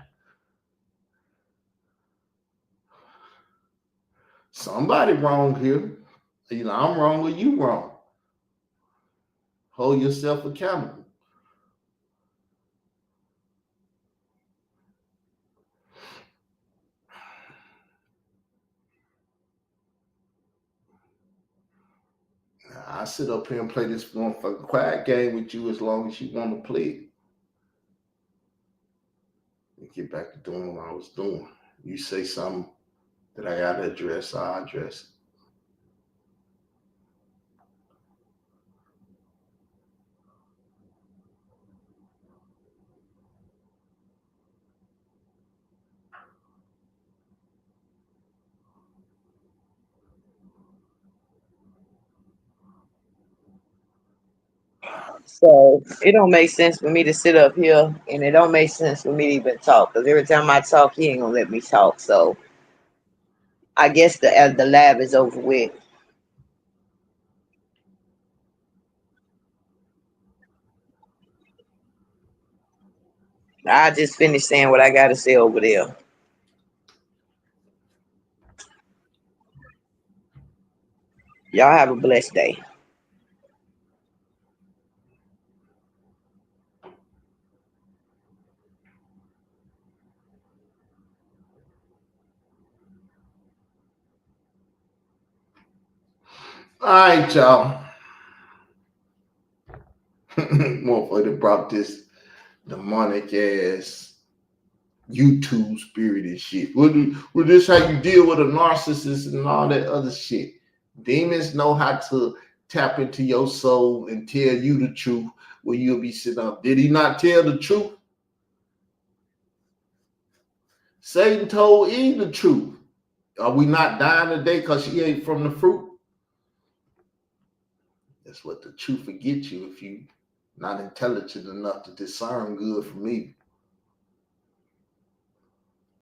Somebody wrong here. Either I'm wrong or you wrong. Hold yourself accountable. I sit up here and play this motherfucking quiet game with you as long as you want to play it. And get back to doing what I was doing. You say something that I gotta address, I'll address it. So it don't make sense for me to sit up here, and it don't make sense for me to even talk. Because every time I talk, he ain't gonna let me talk. So I guess the lab is over with. I just finished saying what I gotta say over there. Y'all have a blessed day. All right, y'all. Motherfucker brought this demonic ass YouTube spirit and shit. Well, this how you deal with a narcissist and all that other shit. Demons know how to tap into your soul and tell you the truth when you'll be sitting up. Did he not tell the truth? Satan told Eve the truth. Are we not dying today because she ate from the fruit? That's what the truth will get you if you not intelligent enough to discern good from evil.